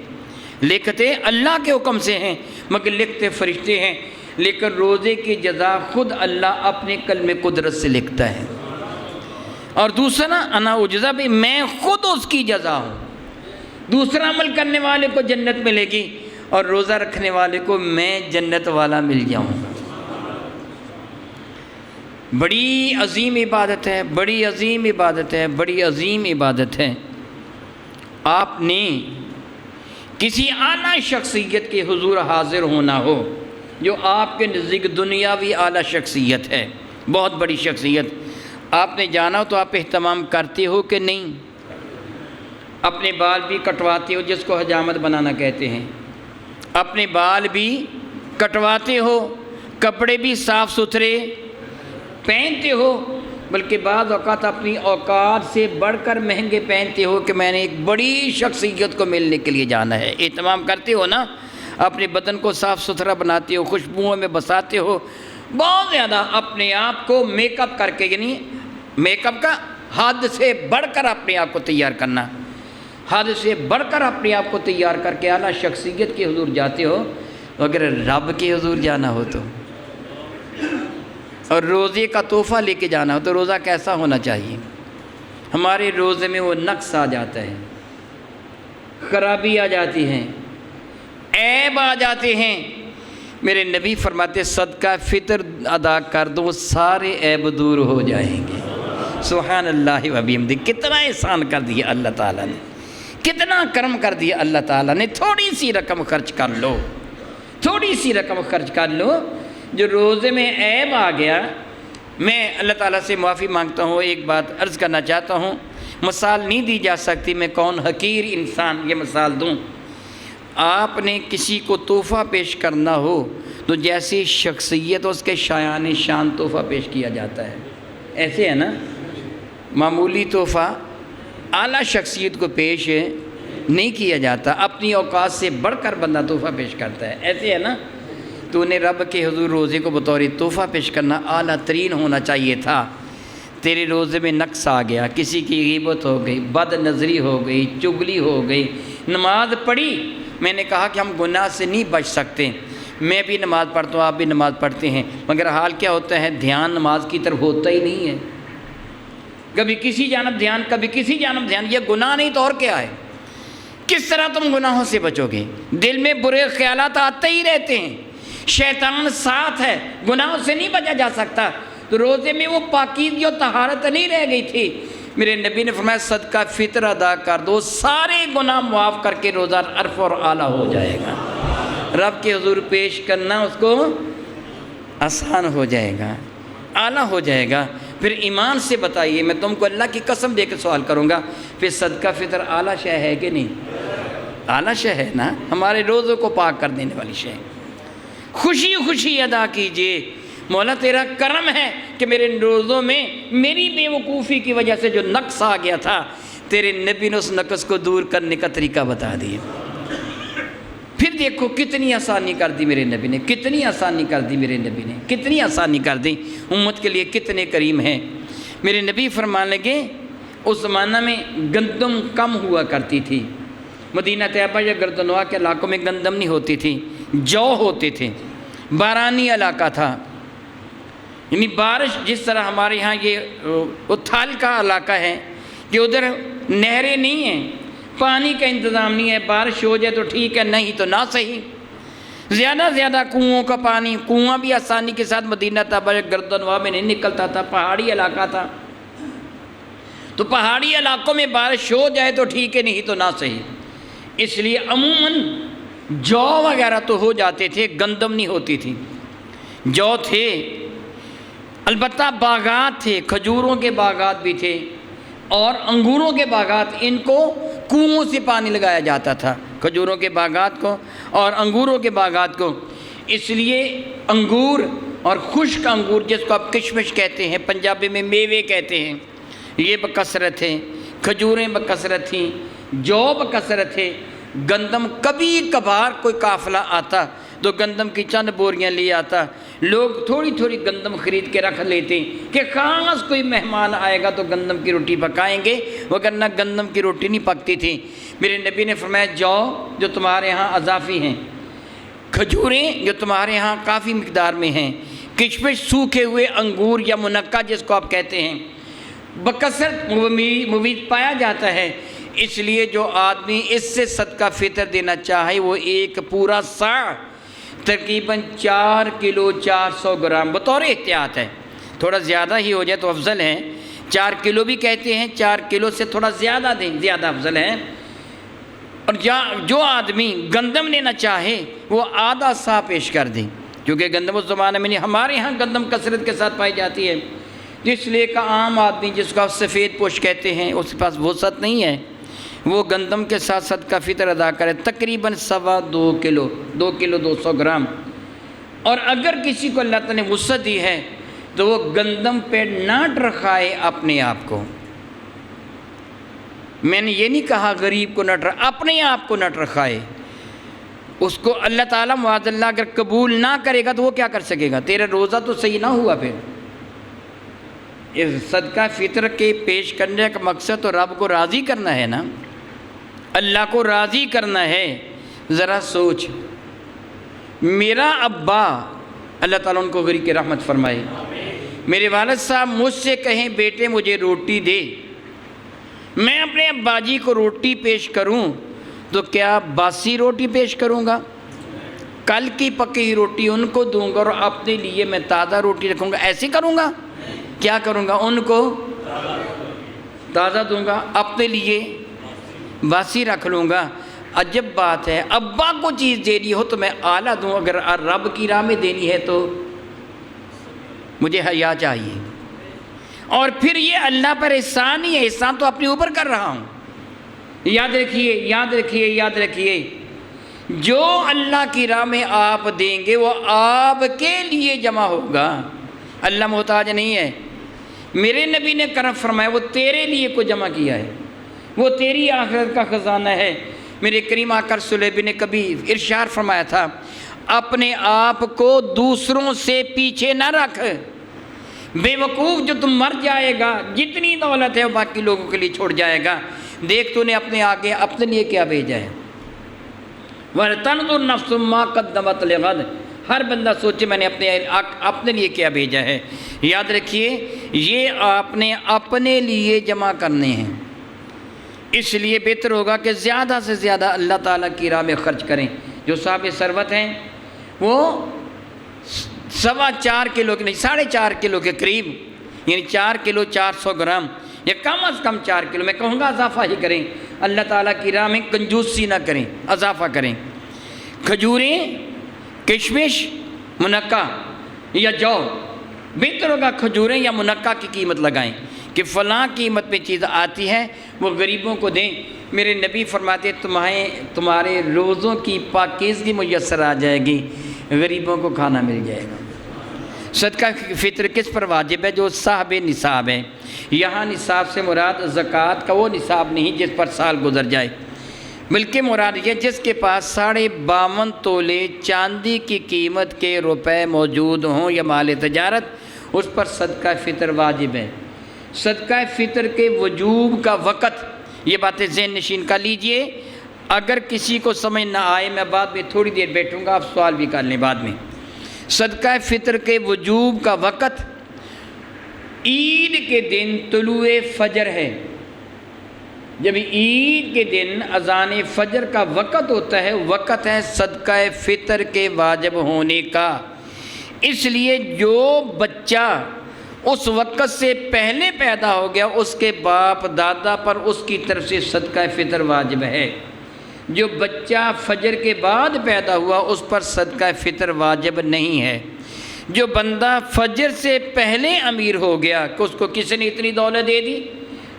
لکھتے اللہ کے حکم سے ہیں مگر لکھتے فرشتے ہیں، لیکن روزے کی جزا خود اللہ اپنے کلم قدرت سے لکھتا ہے۔ اور دوسرا انا اجزا بھی، میں خود اس کی جزا ہوں۔ دوسرا عمل کرنے والے کو جنت ملے گی اور روزہ رکھنے والے کو میں جنت والا مل جاؤں۔ بڑی عظیم عبادت ہے، بڑی عظیم عبادت ہے، بڑی عظیم عبادت ہے۔ آپ نے کسی اعلیٰ شخصیت کے حضور حاضر ہونا ہو، جو آپ کے نزدیک دنیاوی اعلیٰ شخصیت ہے، بہت بڑی شخصیت، آپ نے جانا ہو تو آپ اہتمام کرتے ہو کہ نہیں؟ اپنے بال بھی کٹواتے ہو، جس کو حجامت بنانا کہتے ہیں، اپنے بال بھی کٹواتے ہو، کپڑے بھی صاف ستھرے پہنتے ہو، بلکہ بعض اوقات اپنی اوقات سے بڑھ کر مہنگے پہنتے ہو کہ میں نے ایک بڑی شخصیت کو ملنے کے لیے جانا ہے۔ اہتمام کرتے ہو نا، اپنے بدن کو صاف ستھرا بناتے ہو، خوشبوؤں میں بساتے ہو، بہت زیادہ اپنے آپ کو میک اپ کر کے، یعنی میک اپ کا حد سے بڑھ کر اپنے آپ کو تیار کرنا، حد سے بڑھ کر اپنے آپ کو تیار کر کے اعلیٰ شخصیت کے حضور جاتے ہو۔ اگر رب کے حضور جانا ہو تو، اور روزے کا تحفہ لے کے جانا ہو تو روزہ کیسا ہونا چاہیے؟ ہمارے روزے میں وہ نقص آ جاتا ہے، خرابی آ جاتی ہے، عیب آ جاتے ہیں، میرے نبی فرماتے صدقہ فطر ادا کر دو سارے عیب دور ہو جائیں گے۔ سبحان اللہ و بحمدہ، کتنا احسان کر دیا اللہ تعالیٰ نے، کتنا کرم کر دیا اللہ تعالیٰ نے۔ تھوڑی سی رقم خرچ کر لو، تھوڑی سی رقم خرچ کر لو، جو روزے میں عیب آ گیا، میں اللہ تعالیٰ سے معافی مانگتا ہوں، ایک بات عرض کرنا چاہتا ہوں، مثال نہیں دی جا سکتی، میں کون حقیر انسان یہ مثال دوں۔ آپ نے کسی کو تحفہ پیش کرنا ہو تو جیسی شخصیت اس کے شایان شان تحفہ پیش کیا جاتا ہے، ایسے ہے نا، معمولی تحفہ اعلیٰ شخصیت کو پیش نہیں کیا جاتا، اپنی اوقات سے بڑھ کر بندہ تحفہ پیش کرتا ہے، ایسے ہے نا۔ تو انہیں رب کے حضور روزے کو بطور تحفہ پیش کرنا اعلیٰ ترین ہونا چاہیے تھا۔ تیرے روزے میں نقص آ گیا، کسی کی غیبت ہو گئی، بد نظری ہو گئی، چغلی ہو گئی، نماز پڑھی، میں نے کہا کہ ہم گناہ سے نہیں بچ سکتے، میں بھی نماز پڑھتا ہوں، آپ بھی نماز پڑھتے ہیں، مگر حال کیا ہوتا ہے، دھیان نماز کی طرف ہوتا ہی نہیں ہے، کبھی کسی جانب دھیان، کبھی کسی جانب دھیان، یہ گناہ نہیں تو اور کیا ہے؟ کس طرح تم گناہوں سے بچو گے؟ دل میں برے خیالات آتے ہی رہتے ہیں، شیطان ساتھ ہے، گناہوں سے نہیں بچا جا سکتا۔ تو روزے میں وہ پاکیزگی و طہارت نہیں رہ گئی تھی، میرے نبی نے فرمایا صدقہ فطر ادا کر دو سارے گناہ معاف کر کے روزہ عرف اور اعلیٰ ہو جائے گا، رب کے حضور پیش کرنا اس کو آسان ہو جائے گا، اعلیٰ ہو جائے گا۔ پھر ایمان سے بتائیے، میں تم کو اللہ کی قسم دے کے سوال کروں گا، پھر صدقہ فطر اعلیٰ شے ہے کہ نہیں؟ اعلیٰ شے ہے نا، ہمارے روزوں کو پاک کر دینے والی شے۔ خوشی خوشی ادا کیجئے، مولا تیرا کرم ہے کہ میرے روزوں میں میری بے وقوفی کی وجہ سے جو نقص آ گیا تھا، تیرے نبی نے اس نقص کو دور کرنے کا طریقہ بتا دیا۔ پھر دیکھو کتنی آسانی کر دی میرے نبی نے، کتنی آسانی کر دی میرے نبی نے، کتنی آسانی کر دی، امت کے لیے کتنے کریم ہیں۔ میرے نبی فرمانے لگے اس زمانہ میں گندم کم ہوا کرتی تھی، مدینہ طیبہ یا گردنوا کے علاقوں میں گندم نہیں ہوتی تھی، جو ہوتے تھے، بارانی علاقہ تھا، یعنی بارش جس طرح ہمارے ہاں یہ اتھال کا علاقہ ہے کہ ادھر نہریں نہیں ہیں، پانی کا انتظام نہیں ہے، بارش ہو جائے تو ٹھیک ہے، نہیں تو نہ صحیح، زیادہ زیادہ کنوؤں کا پانی، کنواں بھی آسانی کے ساتھ مدینہ طیبہ گردنوا میں نہیں نکلتا تھا، پہاڑی علاقہ تھا، تو پہاڑی علاقوں میں بارش ہو جائے تو ٹھیک ہے، نہیں تو نہ صحیح، اس لیے عموماً جو وغیرہ تو ہو جاتے تھے، گندم نہیں ہوتی تھی، جو تھے، البتہ باغات تھے، کھجوروں کے باغات بھی تھے اور انگوروں کے باغات، ان کو کنووں سے پانی لگایا جاتا تھا، کھجوروں کے باغات کو اور انگوروں کے باغات کو، اس لیے انگور اور خشک انگور جس کو آپ کشمش کہتے ہیں، پنجابی میں میوے کہتے ہیں، یہ بکثرت ہے، کھجوریں بکثرت تھیں، جو بکثرت ہے، گندم کبھی کبھار کوئی قافلہ آتا تو گندم کی چند بوریاں لے آتا، لوگ تھوڑی تھوڑی گندم خرید کے رکھ لیتے کہ خاص کوئی مہمان آئے گا تو گندم کی روٹی پکائیں گے، وگرنہ گندم کی روٹی نہیں پکتی تھی۔ میرے نبی نے فرمایا جو تمہارے ہاں اضافی ہیں، کھجوریں جو تمہارے ہاں کافی مقدار میں ہیں، کشمش سوکھے ہوئے انگور یا منقع جس کو آپ کہتے ہیں، بکثرت مفید پایا جاتا ہے، اس لیے جو آدمی اس سے صدقہ فطر دینا چاہے وہ ایک پورا سا تقریباً 4 کلو 400 گرام بطور احتیاط ہے، تھوڑا زیادہ ہی ہو جائے تو افضل ہے، 4 کلو بھی کہتے ہیں، 4 کلو سے تھوڑا زیادہ دیں، زیادہ افضل ہے۔ اور جو آدمی گندم لینا چاہے وہ آدھا سا پیش کر دیں، کیونکہ گندم اس زمانے میں نہیں، ہمارے ہاں گندم کثرت کے ساتھ پائی جاتی ہے، اس لیے کہ عام آدمی جس کو آپ سفید پوش کہتے ہیں اس کے پاس وسعت نہیں ہے، وہ گندم کے ساتھ صدقہ فطر ادا کرے، تقریباً 2.25 کلو، 2 کلو 200 گرام۔ اور اگر کسی کو اللہ تعالیٰ نے وسعت دی ہے تو وہ گندم پہ نہ ٹرکائے اپنے آپ کو، میں نے یہ نہیں کہا غریب کو نہ اپنے آپ کو نہ ٹرکائے، اس کو اللہ تعالیٰ معاذ اللہ اگر قبول نہ کرے گا تو وہ کیا کر سکے گا؟ تیرا روزہ تو صحیح نہ ہوا۔ پھر اس صدقہ فطر کے پیش کرنے کا مقصد تو رب کو راضی کرنا ہے نا، اللہ کو راضی کرنا ہے۔ ذرا سوچ، میرا ابا اللہ تعالیٰ ان کو غریق رحمت فرمائے، میرے والد صاحب مجھ سے کہیں بیٹے مجھے روٹی دے، میں اپنے ابا جی کو روٹی پیش کروں تو کیا باسی روٹی پیش کروں گا؟ کل کی پکی ہوئی روٹی ان کو دوں گا اور اپنے لیے میں تازہ روٹی رکھوں گا، ایسے کروں گا؟ کیا کروں گا؟ ان کو تازہ دوں گا، اپنے لیے باسی رکھ لوں گا۔ عجب بات ہے، ابا کو چیز دینی ہو تو میں اعلیٰ دوں، اگر رب کی راہ میں دینی ہے تو مجھے حیا چاہیے۔ اور پھر یہ اللہ پر احسان ہی ہے، احسان تو اپنے اوپر کر رہا ہوں۔ یاد رکھیے، یاد رکھیے، یاد رکھیے، جو اللہ کی راہ میں آپ دیں گے وہ آپ کے لیے جمع ہوگا۔ اللہ محتاج نہیں ہے، میرے نبی نے کرم فرمایا وہ تیرے لیے کو جمع کیا ہے، وہ تیری آخرت کا خزانہ ہے۔ میرے کریم آقا رسول اللہ نے کبھی ارشاد فرمایا تھا، اپنے آپ کو دوسروں سے پیچھے نہ رکھ، بے وقوف جو تم مر جائے گا، جتنی دولت ہے وہ باقی لوگوں کے لیے چھوڑ جائے گا، دیکھ تو نے اپنے آگے اپنے لیے کیا بھیجا ہے۔ وَلْتَنْظُرْ نَفْسٌ مَا قَدَّمَتْ لِغَدٍ، ہر بندہ سوچے میں نے اپنے لیے کیا بھیجا ہے۔ یاد رکھیے یہ آپ نے اپنے لیے جمع کرنے ہیں، اس لیے بہتر ہوگا کہ زیادہ سے زیادہ اللہ تعالیٰ کی راہ میں خرچ کریں۔ جو صاحب ثروت ہیں وہ 4.25 کلو نہیں 4.5 کلو کے قریب، یعنی 4 کلو 400 گرام یا کم از کم 4 کلو، میں کہوں گا اضافہ ہی کریں، اللہ تعالیٰ کی راہ میں کنجوسی نہ کریں، اضافہ کریں۔ کھجوریں، کشمش، منقع یا جو، بہتر ہوگا کھجوریں یا منقع کی قیمت لگائیں کہ فلاں قیمت میں چیز آتی ہے وہ غریبوں کو دیں۔ میرے نبی فرماتے تمہارے روزوں کی پاکیزگی میسر آ جائے گی، غریبوں کو کھانا مل جائے گا۔ صدقہ فطر کس پر واجب ہے؟ جو صاحب نصاب ہے۔ یہاں نصاب سے مراد زکوٰۃ کا وہ نصاب نہیں جس پر سال گزر جائے، بلکہ مراد یہ جس کے پاس 52.5 تولے چاندی کی قیمت کے روپے موجود ہوں یا مال تجارت، اس پر صدقہ فطر واجب ہے۔ صدقہ فطر کے وجوب کا وقت، یہ باتیں ذہن نشین کر لیجئے، اگر کسی کو سمجھ نہ آئے میں بعد میں تھوڑی دیر بیٹھوں گا، آپ سوال بھی کر لیں بعد میں۔ صدقہ فطر کے وجوب کا وقت عید کے دن طلوع فجر ہے۔ جب عید کے دن اذان فجر کا وقت ہوتا ہے، وقت ہے صدقہ فطر کے واجب ہونے کا۔ اس لیے جو بچہ اس وقت سے پہلے پیدا ہو گیا اس کے باپ دادا پر اس کی طرف سے صدقہ فطر واجب ہے۔ جو بچہ فجر کے بعد پیدا ہوا اس پر صدقہ فطر واجب نہیں ہے۔ جو بندہ فجر سے پہلے امیر ہو گیا کہ اس کو کسی نے اتنی دولت دے دی،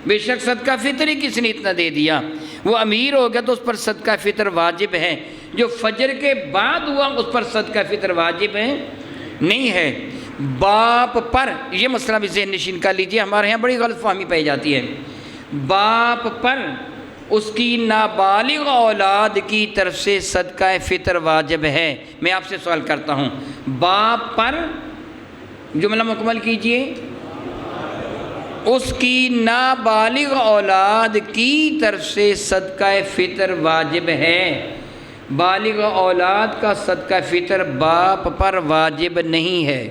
بے شک صدقہ فطر ہی کسی نے اتنا دے دیا، وہ امیر ہو گیا تو اس پر صدقہ فطر واجب ہے۔ جو فجر کے بعد ہوا اس پر صدقہ فطر واجب ہے نہیں ہے۔ باپ پر، یہ مسئلہ بھی ذہن نشین کر لیجئے، ہمارے یہاں بڑی غلط فہمی پائی جاتی ہے۔ باپ پر اس کی نابالغ اولاد کی طرف سے صدقہ فطر واجب ہے۔ میں آپ سے سوال کرتا ہوں، باپ پر، جملہ مکمل کیجئے، اس کی نابالغ اولاد کی طرف سے صدقہ فطر واجب ہے۔ بالغ اولاد کا صدقہ فطر باپ پر واجب نہیں ہے۔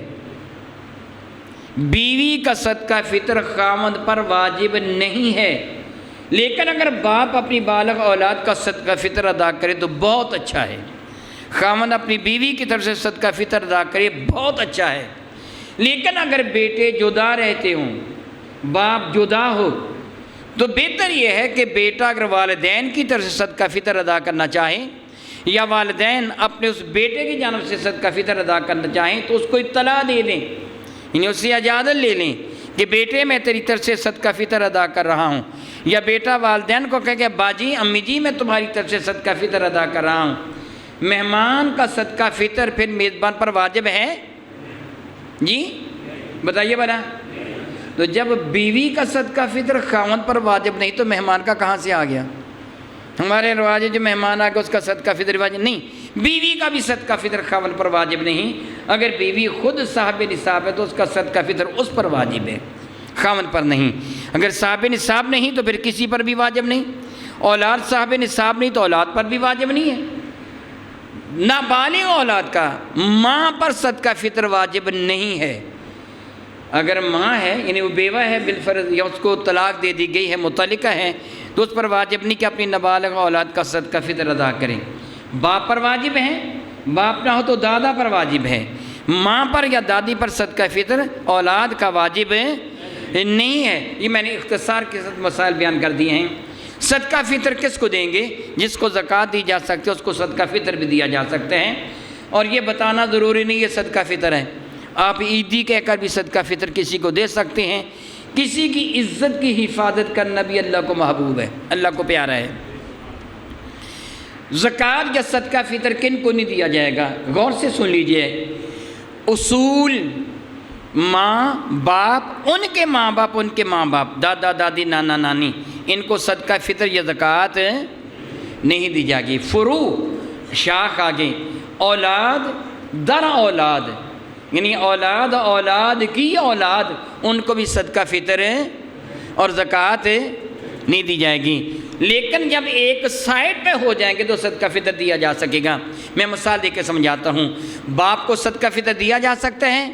بیوی کا صدقہ فطر خاوند پر واجب نہیں ہے، لیکن اگر باپ اپنی بالغ اولاد کا صدقہ فطر ادا کرے تو بہت اچھا ہے، خاوند اپنی بیوی کی طرف سے صدقہ فطر ادا کرے بہت اچھا ہے۔ لیکن اگر بیٹے جدا رہتے ہوں، باپ جدا ہو، تو بہتر یہ ہے کہ بیٹا اگر والدین کی طرف سے صدقہ فطر ادا کرنا چاہے یا والدین اپنے اس بیٹے کی جانب سے صدقہ فطر ادا کرنا چاہیں تو اس کو اطلاع دے دیں، یعنی اس سے اجازت لے لیں کہ بیٹے میں تیری طرف سے صدقہ فطر ادا کر رہا ہوں، یا بیٹا والدین کو کہے کہ باجی امی جی میں تمہاری طرف سے صدقہ فطر ادا کر رہا ہوں۔ مہمان کا صدقہ فطر پھر میزبان پر واجب ہے؟ جی بتائیے بنا۔ تو جب بیوی کا صدقہ فطر خاوند پر واجب نہیں تو مہمان کا کہاں سے آ گیا؟ ہمارے رواج جو مہمان آ گیا اس کا صدقہ فطر واجب نہیں، بیوی کا بھی صدقہ فطر خاوند پر واجب نہیں۔ اگر بیوی خود صاحب نصاب ہے تو اس کا صدقہ فطر اس پر واجب ہے، خاوند پر نہیں۔ اگر صاحب نصاب نہیں تو پھر کسی پر بھی واجب نہیں۔ اولاد صاحب نصاب نہیں تو اولاد پر بھی واجب نہیں ہے۔ نابالغ اولاد کا ماں پر صدقہ فطر واجب نہیں ہے۔ اگر ماں ہے یعنی وہ بیوہ ہے بالفرض یا اس کو طلاق دے دی گئی ہے، مطلقہ ہے، تو اس پر واجب نہیں کہ اپنی نابالغ اولاد کا صدقہ فطر ادا کریں۔ باپ پر واجب ہے باپ نہ ہو تو دادا پر واجب ہے، ماں پر یا دادی پر صدقہ فطر اولاد کا واجب نہیں ہے۔ یہ میں نے اختصار کے ساتھ مسائل بیان کر دیے ہیں۔ صدقہ فطر کس کو دیں گے؟ جس کو زکوٰۃ دی جا سکتی ہے اس کو صدقہ فطر بھی دیا جا سکتے ہیں، اور یہ بتانا ضروری نہیں ہے صدقہ فطر ہے، آپ عیدی کہہ کر بھی صدقہ فطر کسی کو دے سکتے ہیں۔ کسی کی عزت کی حفاظت کرنا بھی اللہ کو محبوب ہے، اللہ کو پیارا ہے۔ زکوٰۃ یا صدقہ فطر کن کو نہیں دیا جائے گا؟ غور سے سن لیجئے، اصول ماں باپ، ان کے ماں باپ، ان کے ماں باپ، دادا دادی نانا نانی، ان کو صدقہ فطر یا زکوٰۃ نہیں دی جائے گی۔ فروع شاخ آگے، اولاد در اولاد، یعنی اولاد اولاد کی اولاد، ان کو بھی صدقہ فطر اور زکوٰۃ نہیں دی جائے گی۔ لیکن جب ایک سائٹ پہ ہو جائیں گے تو صدقہ فطر دیا جا سکے گا۔ میں مثال دے کے سمجھاتا ہوں۔ باپ کو صدقہ فطر دیا جا سکتا ہے؟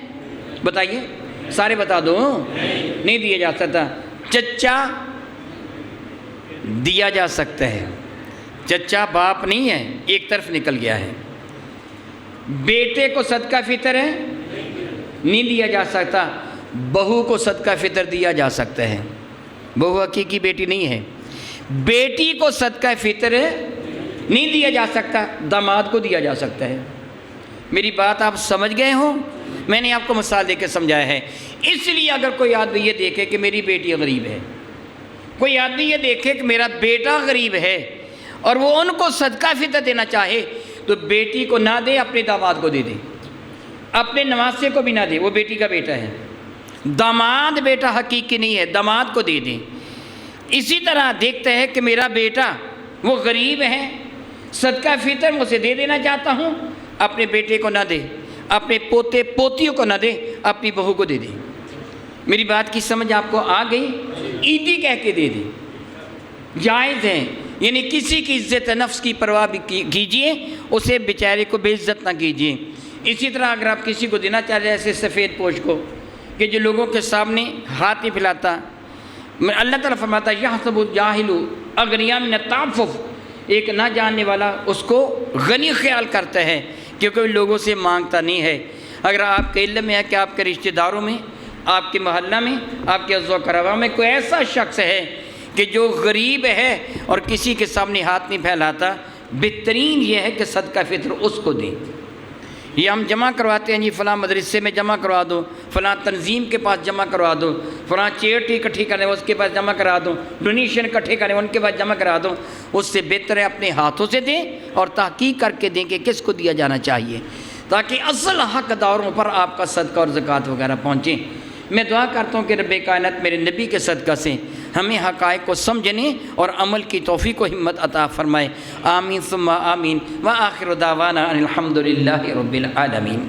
بتائیے، سارے بتا دو۔ نہیں دیا جا سکتا۔ چچا دیا جا سکتا ہے، چچا باپ نہیں ہے، ایک طرف نکل گیا ہے۔ بیٹے کو صدقہ فطر ہے؟ نہیں دیا جا سکتا۔ بہو کو صدقہ فطر دیا جا سکتا ہے، بہو حقیقی بیٹی نہیں ہے۔ بیٹی کو صدقہ فطر نہیں دیا جا سکتا، داماد کو دیا جا سکتا ہے۔ میری بات آپ سمجھ گئے ہوں؟ میں نے آپ کو مثال دے کے سمجھایا ہے۔ اس لیے اگر کوئی آدمی یہ دیکھے کہ میری بیٹی غریب ہے، کوئی آدمی یہ دیکھے کہ میرا بیٹا غریب ہے اور وہ ان کو صدقہ فطر دینا چاہے، تو بیٹی کو نہ دے، اپنے داماد کو دے دے، اپنے نواسے کو بھی نہ دے، وہ بیٹی کا بیٹا ہے۔ داماد بیٹا حقیقی نہیں ہے، داماد کو دے دیں۔ اسی طرح دیکھتے ہیں کہ میرا بیٹا وہ غریب ہے، صدقہ فطر میں اسے دے دینا چاہتا ہوں، اپنے بیٹے کو نہ دے، اپنے پوتے پوتیوں کو نہ دے، اپنی بہو کو دے دے۔ میری بات کی سمجھ آپ کو آ گئی؟ عیدی کہہ کے دے دے، جائز ہے۔ یعنی کسی کی عزت نفس کی پرواہ بھی کیجئے، اسے بیچارے کو بے عزت نہ کیجئے۔ اسی طرح اگر آپ کسی کو دینا چاہ رہے ہیں ایسے سفید پوش کو کہ جو لوگوں کے سامنے ہاتھ نہیں پھیلاتا، اللہ تعالیٰ فرماتا ہے یحسب الجاہل اغنیاء من التعفف، ایک نہ جاننے والا اس کو غنی خیال کرتا ہے کیونکہ وہ لوگوں سے مانگتا نہیں ہے۔ اگر آپ کے علم میں ہے کہ آپ کے رشتہ داروں میں، آپ کے محلہ میں، آپ کے عزو کروا میں کوئی ایسا شخص ہے کہ جو غریب ہے اور کسی کے سامنے ہاتھ نہیں پھیلاتا، بہترین یہ ہے کہ صدقہ فطر اس کو دیں۔ یہ ہم جمع کرواتے ہیں، جی فلاں مدرسے میں جمع کروا دو، فلاں تنظیم کے پاس جمع کروا دو، فلاں چیئرٹی اکٹھی کرنے اس کے پاس جمع کرا دو، ڈونیشن اکٹھے کرنے ان کے پاس جمع کرا دو۔ اس سے بہتر ہے اپنے ہاتھوں سے دیں اور تحقیق کر کے دیں کہ کس کو دیا جانا چاہیے، تاکہ اصل حق داروں پر آپ کا صدقہ اور زکوٰۃ وغیرہ پہنچیں۔ میں دعا کرتا ہوں کہ رب کائنات میرے نبی کے صدقہ سے ہمیں حقائق کو سمجھنے اور عمل کی توفیق و ہمت عطا فرمائے۔ آمین ثم آمین، وآخر دعوانا ان الحمد للہ رب العالمین۔